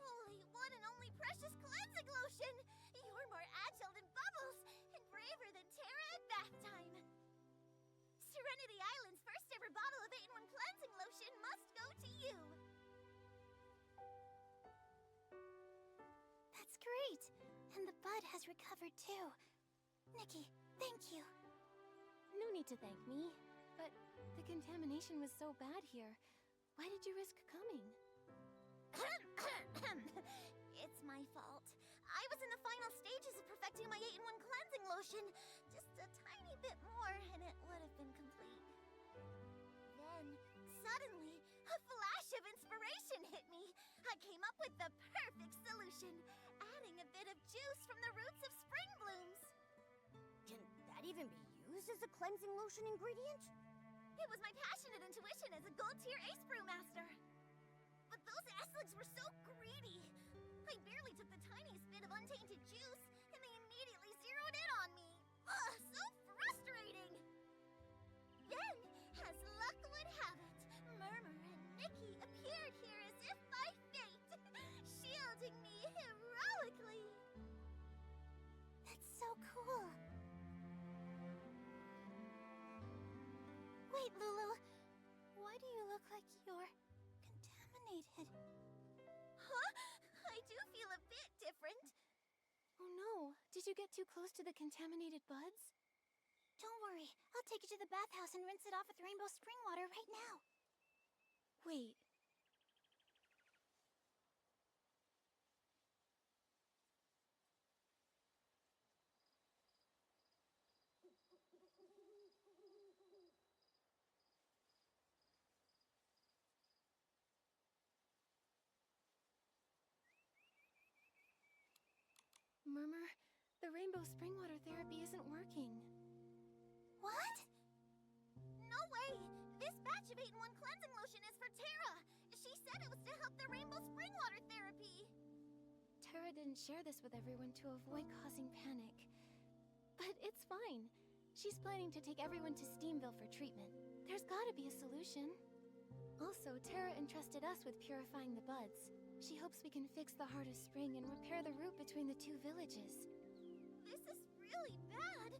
Holy one and only precious cleansing lotion! You're more agile than Bubbles and braver than Terra at bath time. Serenity Island's first ever bottle of 8-in-1 cleansing lotion must go to you. That's great! And the bud has recovered too. Nikki, thank you. No need to thank me. But the contamination was so bad here. Why did you risk coming? It's my fault. I was in the final stages of perfecting my 8-in-1 cleansing lotion. Just a tiny bit more and it would have been complete. Then, suddenly, a flash of inspiration hit me. I came up with the perfect solution, adding a bit of juice from the roots of Springblooms. Can that even be used as a cleansing lotion ingredient? It was my passionate intuition as a gold-tier ace brewmaster. But those S-legs were so greedy. I barely took the tiniest bit of untainted juice, and they immediately zeroed in on me. Ugh, so frustrating! Then, as luck would have it, Murmur and Nikki appeared here as if by fate, shielding me heroically. That's so cool. Wait, Lulu. Why do you look like you're contaminated? Huh? I do feel a bit different. Oh no, did you get too close to the contaminated buds? Don't worry. I'll take you to the bathhouse and rinse it off with rainbow spring water right now. Wait. Murmur, the rainbow spring water therapy isn't working. What? No way! This batch of 8-in-1 cleansing lotion is for Tara! She said it was to help the rainbow spring water therapy! Tara didn't share this with everyone to avoid causing panic. But it's fine. She's planning to take everyone to Steamville for treatment. There's gotta be a solution. Also, Tara entrusted us with purifying the buds. She hopes we can fix the Heart of Spring and repair the route between the two villages. This is really bad!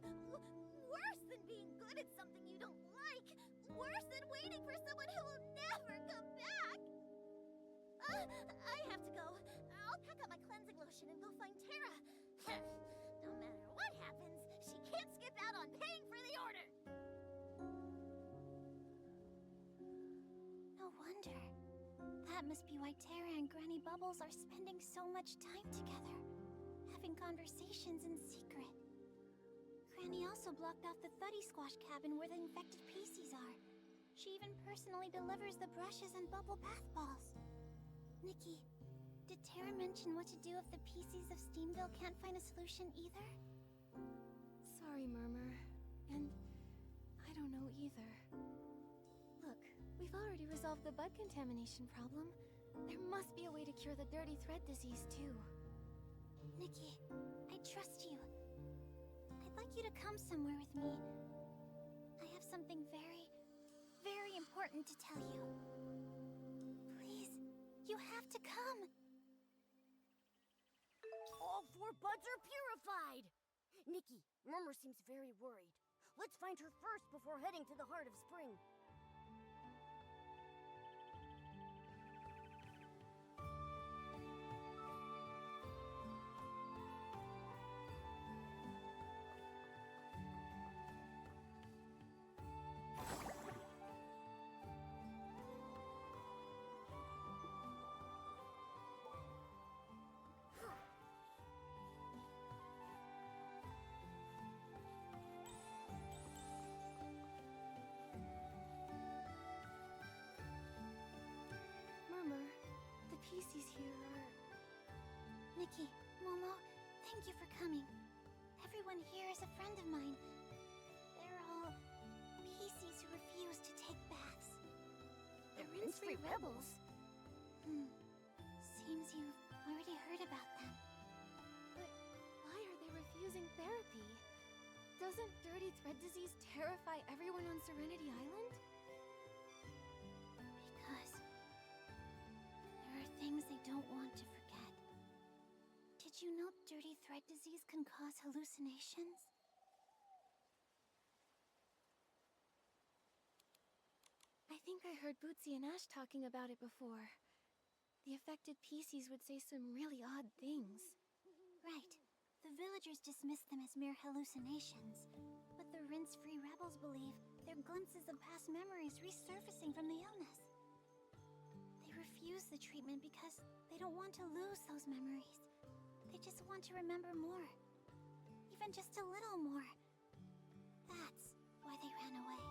Worse than being good at something you don't like! Worse than waiting for someone who will never come back! I have to go. I'll pack up my cleansing lotion and go find Tara. No matter what happens, she can't skip out on paying for the order! No wonder. That must be why Tara and Granny Bubbles are spending so much time together, having conversations in secret. Granny also blocked off the Thuddy Squash cabin where the infected PCs are. She even personally delivers the brushes and bubble bath balls. Nikki, did Tara mention what to do if the PCs of Steamville can't find a solution either? Sorry, Murmur. And I don't know either. Look, we've already resolved the bud contamination problem. There must be a way to cure the dirty thread disease, too. Nikki, I trust you. I'd like you to come somewhere with me. I have something very, very important to tell you. Please, you have to come. All 4 buds are purified! Nikki, Murmur seems very worried. Let's find her first before heading to the Heart of Spring. Murmur, the PCs here are... Nikki, Momo, thank you for coming. Everyone here is a friend of mine. They're all PCs who refuse to take baths. The rinse-free rebels? Seems you've already heard about them. But why are they refusing therapy? Doesn't dirty thread disease terrify everyone on Serenity Island? Because there are things they don't want to forget. Did you know dirty thread disease can cause hallucinations? I think I heard Bootsy and Ash talking about it before. The affected PCs would say some really odd things. Right. The villagers dismiss them as mere hallucinations. But the rinse-free rebels believe they're glimpses of past memories resurfacing from the illness. They refuse the treatment because they don't want to lose those memories. They just want to remember more. Even just a little more. That's why they ran away.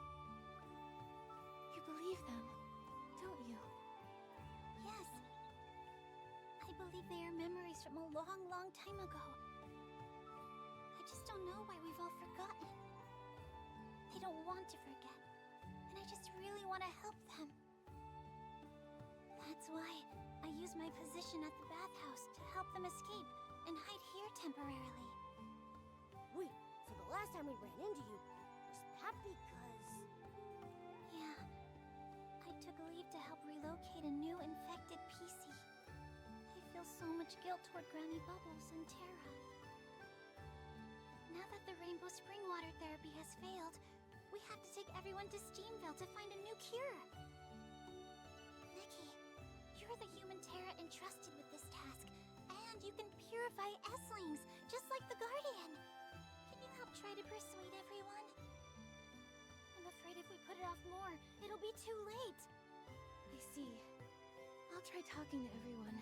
You believe them, don't you? Yes. I believe they are memories from a long, long time ago. I just don't know why we've all forgotten. They don't want to forget. And I just really want to help them. That's why I use my position at the bathhouse to help them escape and hide here temporarily. Wait, so the last time we ran into you, was that because... Yeah. I took leave to help relocate a new infected PC. I feel so much guilt toward Granny Bubbles and Tara. Now that the rainbow spring water therapy has failed, we have to take everyone to Steamville to find a new cure. Nikki, you're the human Tara entrusted with this task, and you can purify Esslings, just like the Guardian. Can you help try to persuade everyone? I'm afraid if we put it off more, it'll be too late. I see. I'll try talking to everyone.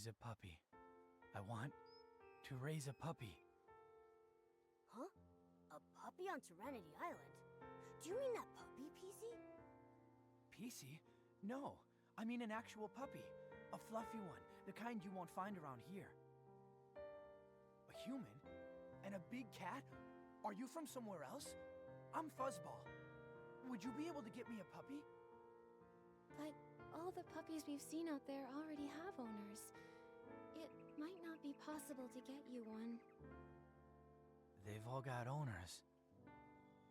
raise a puppy. I want to raise a puppy. Huh? A puppy on Serenity Island? Do you mean that puppy, PC? PC? No, I mean an actual puppy. A fluffy one, the kind you won't find around here. A human? And a big cat? Are you from somewhere else? I'm Fuzzball. Would you be able to get me a puppy? But all the puppies we've seen out there already have owners. It might not be possible to get you one. They've all got owners.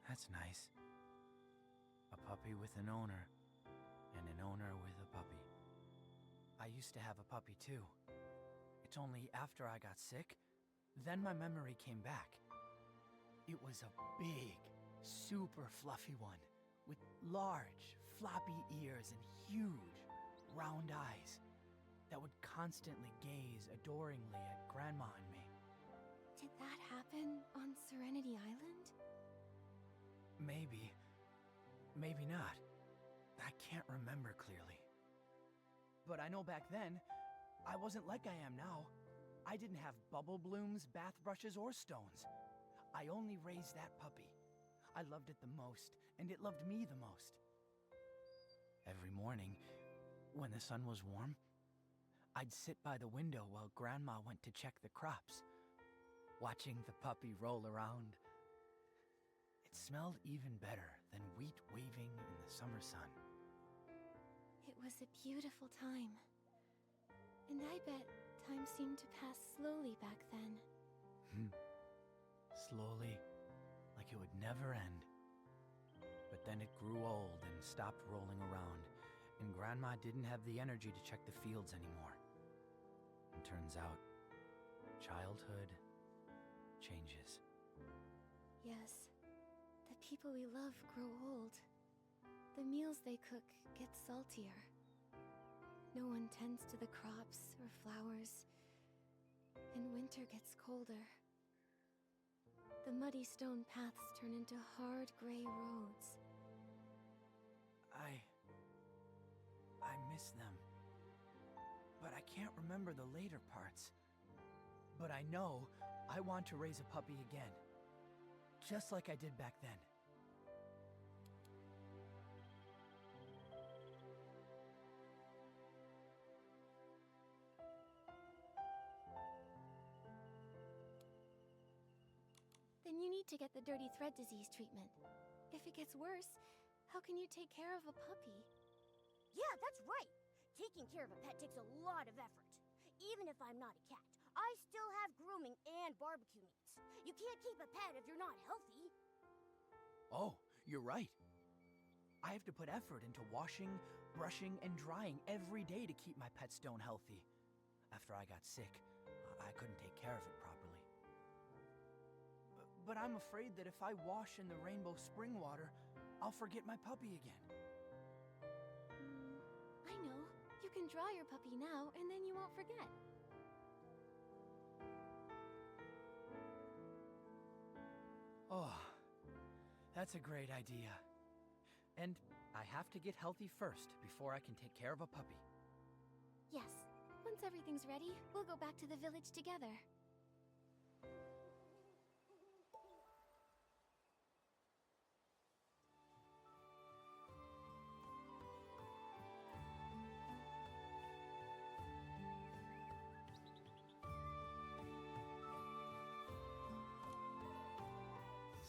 That's nice. A puppy with an owner, and an owner with a puppy. I used to have a puppy too. It's only after I got sick, then my memory came back. It was a big, super fluffy one, with large, floppy ears and huge, round eyes that would constantly gaze adoringly at Grandma and me. Did that happen on Serenity Island? Maybe. Maybe not. I can't remember clearly. But I know back then, I wasn't like I am now. I didn't have Bubbleblooms, bath brushes, or stones. I only raised that puppy. I loved it the most, and it loved me the most. Every morning, when the sun was warm, I'd sit by the window while Grandma went to check the crops, watching the puppy roll around. It smelled even better than wheat waving in the summer sun. It was a beautiful time. And I bet time seemed to pass slowly back then. Slowly, like it would never end. But then it grew old and stopped rolling around, and Grandma didn't have the energy to check the fields anymore. And turns out, childhood changes. Yes, the people we love grow old. The meals they cook get saltier. No one tends to the crops or flowers, and winter gets colder. The muddy stone paths turn into hard gray roads. I miss them. But I can't remember the later parts. But I know I want to raise a puppy again. Just like I did back then. Then you need to get the dirty thread disease treatment. If it gets worse, how can you take care of a puppy? Yeah, that's right. Taking care of a pet takes a lot of effort. Even if I'm not a cat, I still have grooming and barbecue needs. You can't keep a pet if you're not healthy. Oh, you're right. I have to put effort into washing, brushing, and drying every day to keep my pet stone healthy. After I got sick, I couldn't take care of it properly. But I'm afraid that if I wash in the rainbow spring water, I'll forget my puppy again. I know. You can dry your puppy now, and then you won't forget. Oh, that's a great idea. And I have to get healthy first before I can take care of a puppy. Yes. Once everything's ready, we'll go back to the village together.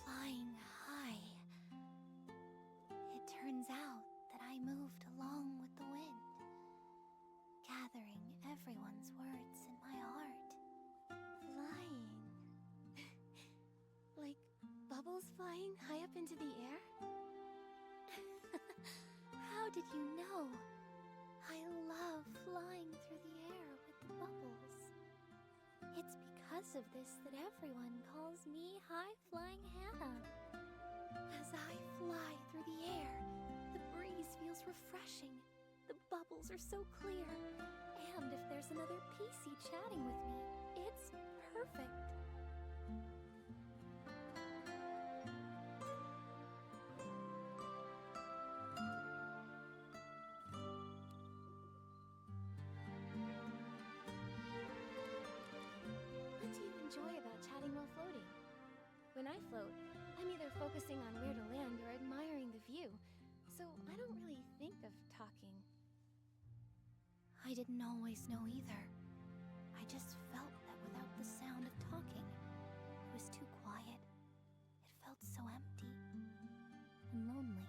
Flying high. It turns out that I moved along with the wind, gathering everyone's words in my heart. Flying. Like bubbles flying high up into the air? How did you know? I love flying through the air with the bubbles. It's because of this that everyone calls me High Flying Hannah. As I fly through the air, the breeze feels refreshing. The bubbles are so clear. And if there's another PC chatting with me, it's perfect. When I float, I'm either focusing on where to land or admiring the view, so I don't really think of talking. I didn't always know either. I just felt that without the sound of talking, it was too quiet. It felt so empty and lonely.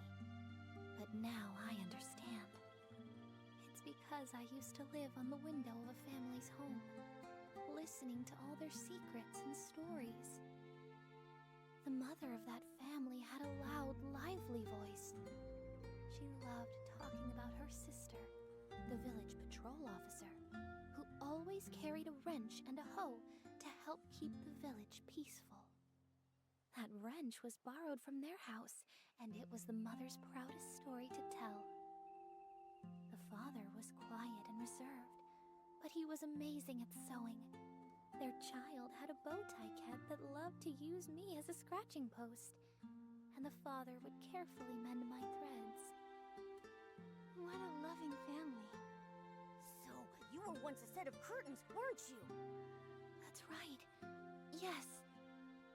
But now I understand. It's because I used to live on the window of a family's home, listening to all their secrets and stories. The mother of that family had a loud, lively voice. She loved talking about her sister, the village patrol officer, who always carried a wrench and a hoe to help keep the village peaceful. That wrench was borrowed from their house, and it was the mother's proudest story to tell. The father was quiet and reserved, but he was amazing at sewing. Their child had a bow-tie cat that loved to use me as a scratching post, and the father would carefully mend my threads. What a loving family. So, you were once a set of curtains, weren't you? That's right. Yes.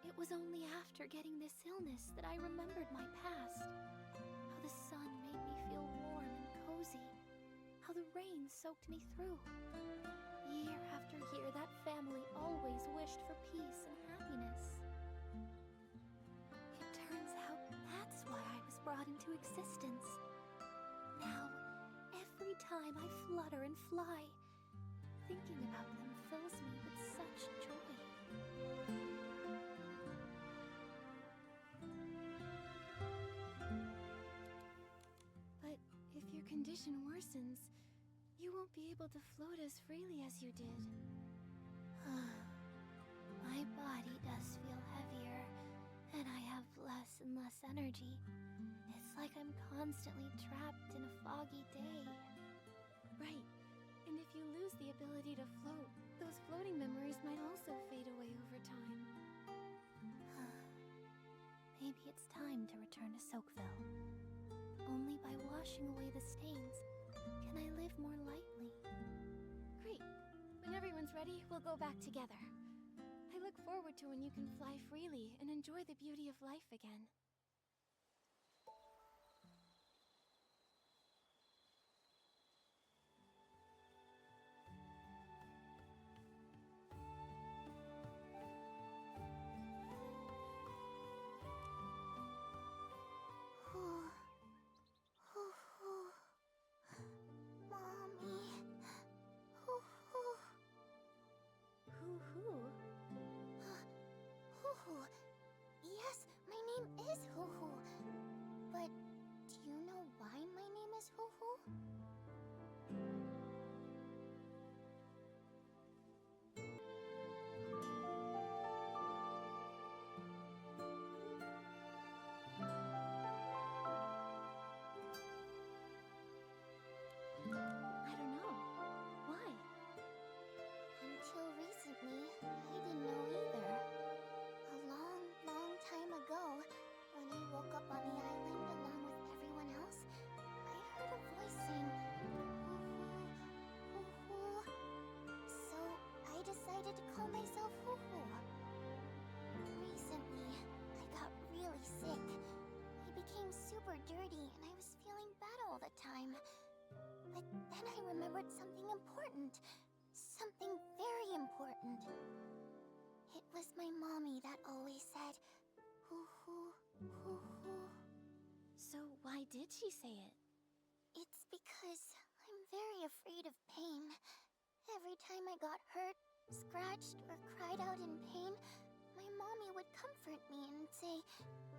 It was only after getting this illness that I remembered my past. How the sun made me feel warm and cozy. How the rain soaked me through. Year after year, that family always wished for peace and happiness. It turns out that's why I was brought into existence. Now, every time I flutter and fly, thinking about them fills me with such joy. But if your condition worsens, you won't be able to float as freely as you did. My body does feel heavier, and I have less and less energy. It's like I'm constantly trapped in a foggy day. Right. And if you lose the ability to float, those floating memories might also fade away over time. Maybe it's time to return to Soakville. Only by washing away the stains can I live more lightly. Great. When everyone's ready, we'll go back together. I look forward to when you can fly freely and enjoy the beauty of life again. Yes, my name is Hoo-Hoo. But do you know why my name is Hoo-Hoo? I don't know. Why? Until recently, I didn't know either. A long, long time ago, when I woke up on the island along with everyone else, I heard a voice saying, Hoo-Hoo, Hoo-Hoo. So I decided to call myself Hoo-Hoo. Recently, I got really sick. I became super dirty and I was feeling bad all the time. But then I remembered something important. Something very important. It was my mommy that always said, Hoo-Hoo, Hoo-Hoo. So why did she say it? It's because I'm very afraid of pain. Every time I got hurt, scratched, or cried out in pain, my mommy would comfort me and say,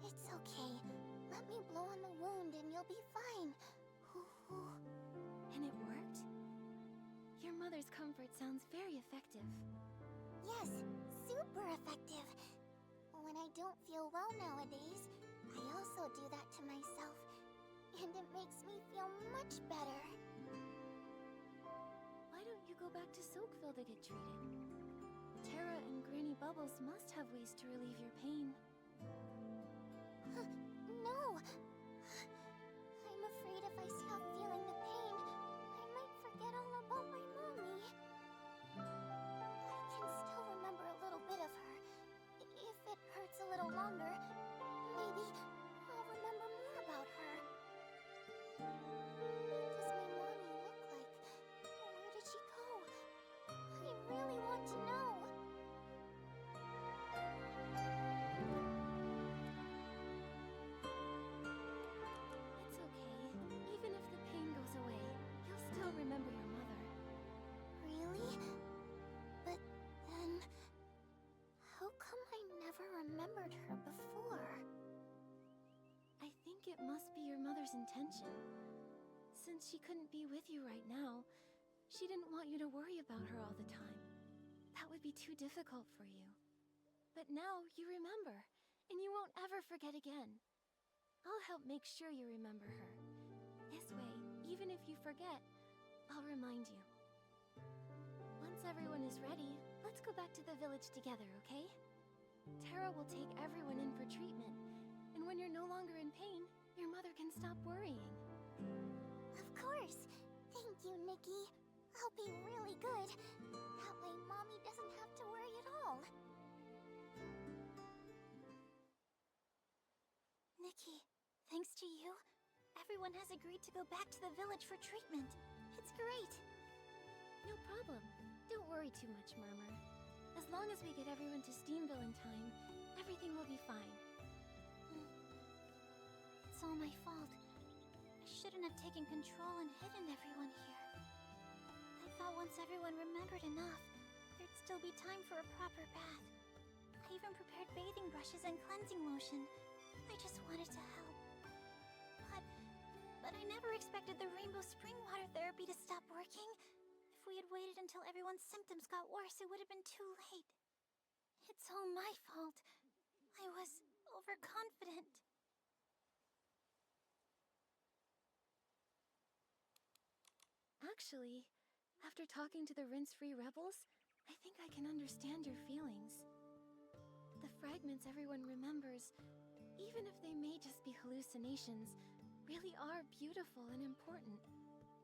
It's okay. Let me blow on the wound and you'll be fine. Hoo-Hoo. And it worked? Your mother's comfort sounds very effective. Yes, super effective. When I don't feel well nowadays, I also do that to myself. And it makes me feel much better. Why don't you go back to Soakville to get treated? Terra and Granny Bubbles must have ways to relieve your pain. No! I'm afraid if I stop feeling the pain, I might forget all about my mommy. I can still remember a little bit of her. If it hurts a little longer, never remembered her before. I think it must be your mother's intention. Since she couldn't be with you right now, she didn't want you to worry about her all the time. That would be too difficult for you. But now you remember, and you won't ever forget again. I'll help make sure you remember her. This way, even if you forget, I'll remind you. Once everyone is ready, let's go back to the village together, okay? Tara will take everyone in for treatment, and when you're no longer in pain, your mother can stop worrying. Of course. Thank you, Nikki. I'll be really good. That way Mommy doesn't have to worry at all. Nikki, thanks to you, everyone has agreed to go back to the village for treatment. It's great. No problem. Don't worry too much, Murmur. As long as we get everyone to Steamville in time, everything will be fine. It's all my fault. I shouldn't have taken control and hidden everyone here. I thought once everyone remembered enough, there'd still be time for a proper bath. I even prepared bathing brushes and cleansing lotion. I just wanted to help. But I never expected the rainbow spring water therapy to stop working. If we had waited until everyone's symptoms got worse, it would have been too late. It's all my fault. I was overconfident. Actually, after talking to the rinse-free rebels, I think I can understand your feelings. The fragments everyone remembers, even if they may just be hallucinations, really are beautiful and important.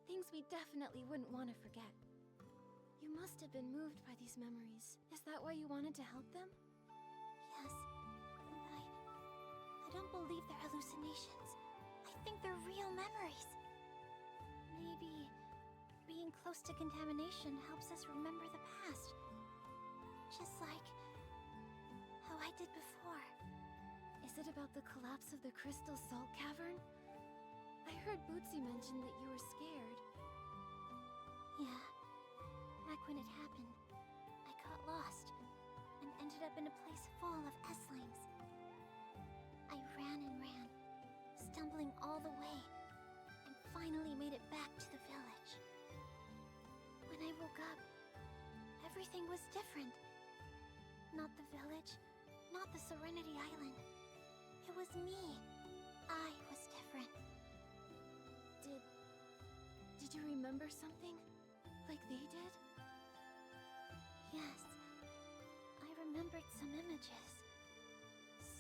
Things we definitely wouldn't want to forget. You must have been moved by these memories. Is that why you wanted to help them? Yes, and I don't believe they're hallucinations. I think they're real memories. Maybe being close to contamination helps us remember the past. Just like how I did before. Is it about the collapse of the Crystal Salt Cavern? I heard Bootsy mention that you were scared. Yeah. Back when it happened, I got lost and ended up in a place full of S-lings. I ran and ran, stumbling all the way, and finally made it back to the village. When I woke up, everything was different. Not the village, not the Serenity Island. It was me. I was different. Did you remember something? Like they did? Yes. I remembered some images.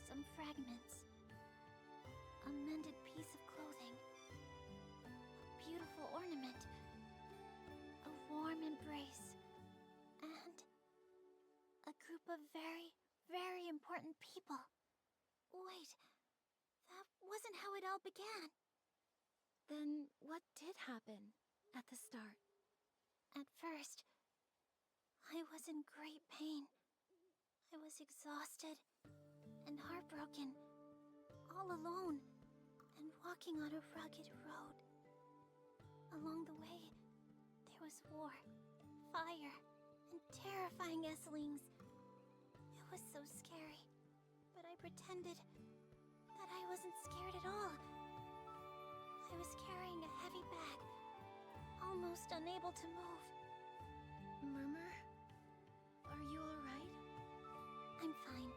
Some fragments. A mended piece of clothing. A beautiful ornament. A warm embrace. And a group of very, very important people. Wait, that wasn't how it all began. Then what did happen at the start? At first, I was in great pain. I was exhausted and heartbroken, all alone, and walking on a rugged road. Along the way, there was war, fire, and terrifying S-lings. It was so scary, but I pretended that I wasn't scared at all. I was carrying a heavy bag, almost unable to move. Murmur? Are you alright? I'm fine.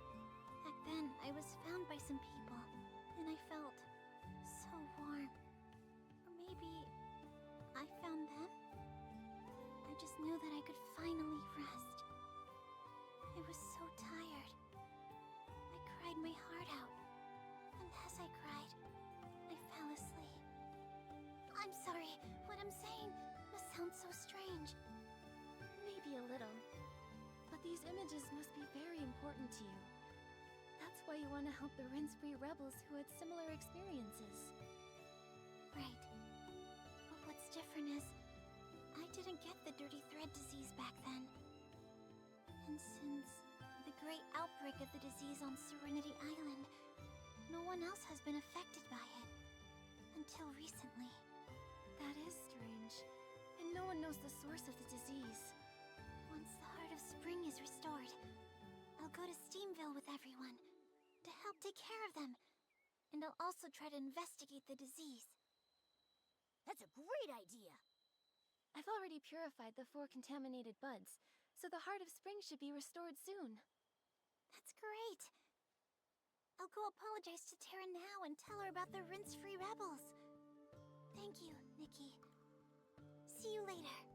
Back then, I was found by some people, and I felt so warm. Or maybe I found them? I just knew that I could finally rest. I was so tired. I cried my heart out, and as I cried, I fell asleep. I'm sorry, what I'm saying must sound so strange. Maybe a little. But these images must be very important to you. That's why you want to help the rinse-free rebels who had similar experiences. Right. But what's different is, I didn't get the dirty thread disease back then. And since the great outbreak of the disease on Serenity Island, no one else has been affected by it. Until recently. That is strange. And no one knows the source of the disease. Once the Heart of Spring is restored, I'll go to Steamville with everyone. help take care of them. And I'll also try to investigate the disease. That's a great idea. I've already purified the 4 contaminated buds, so the heart of spring should be restored soon. That's great. I'll go apologize to Terra now and tell her about the rinse-free rebels. Thank you, Nikki. See you later.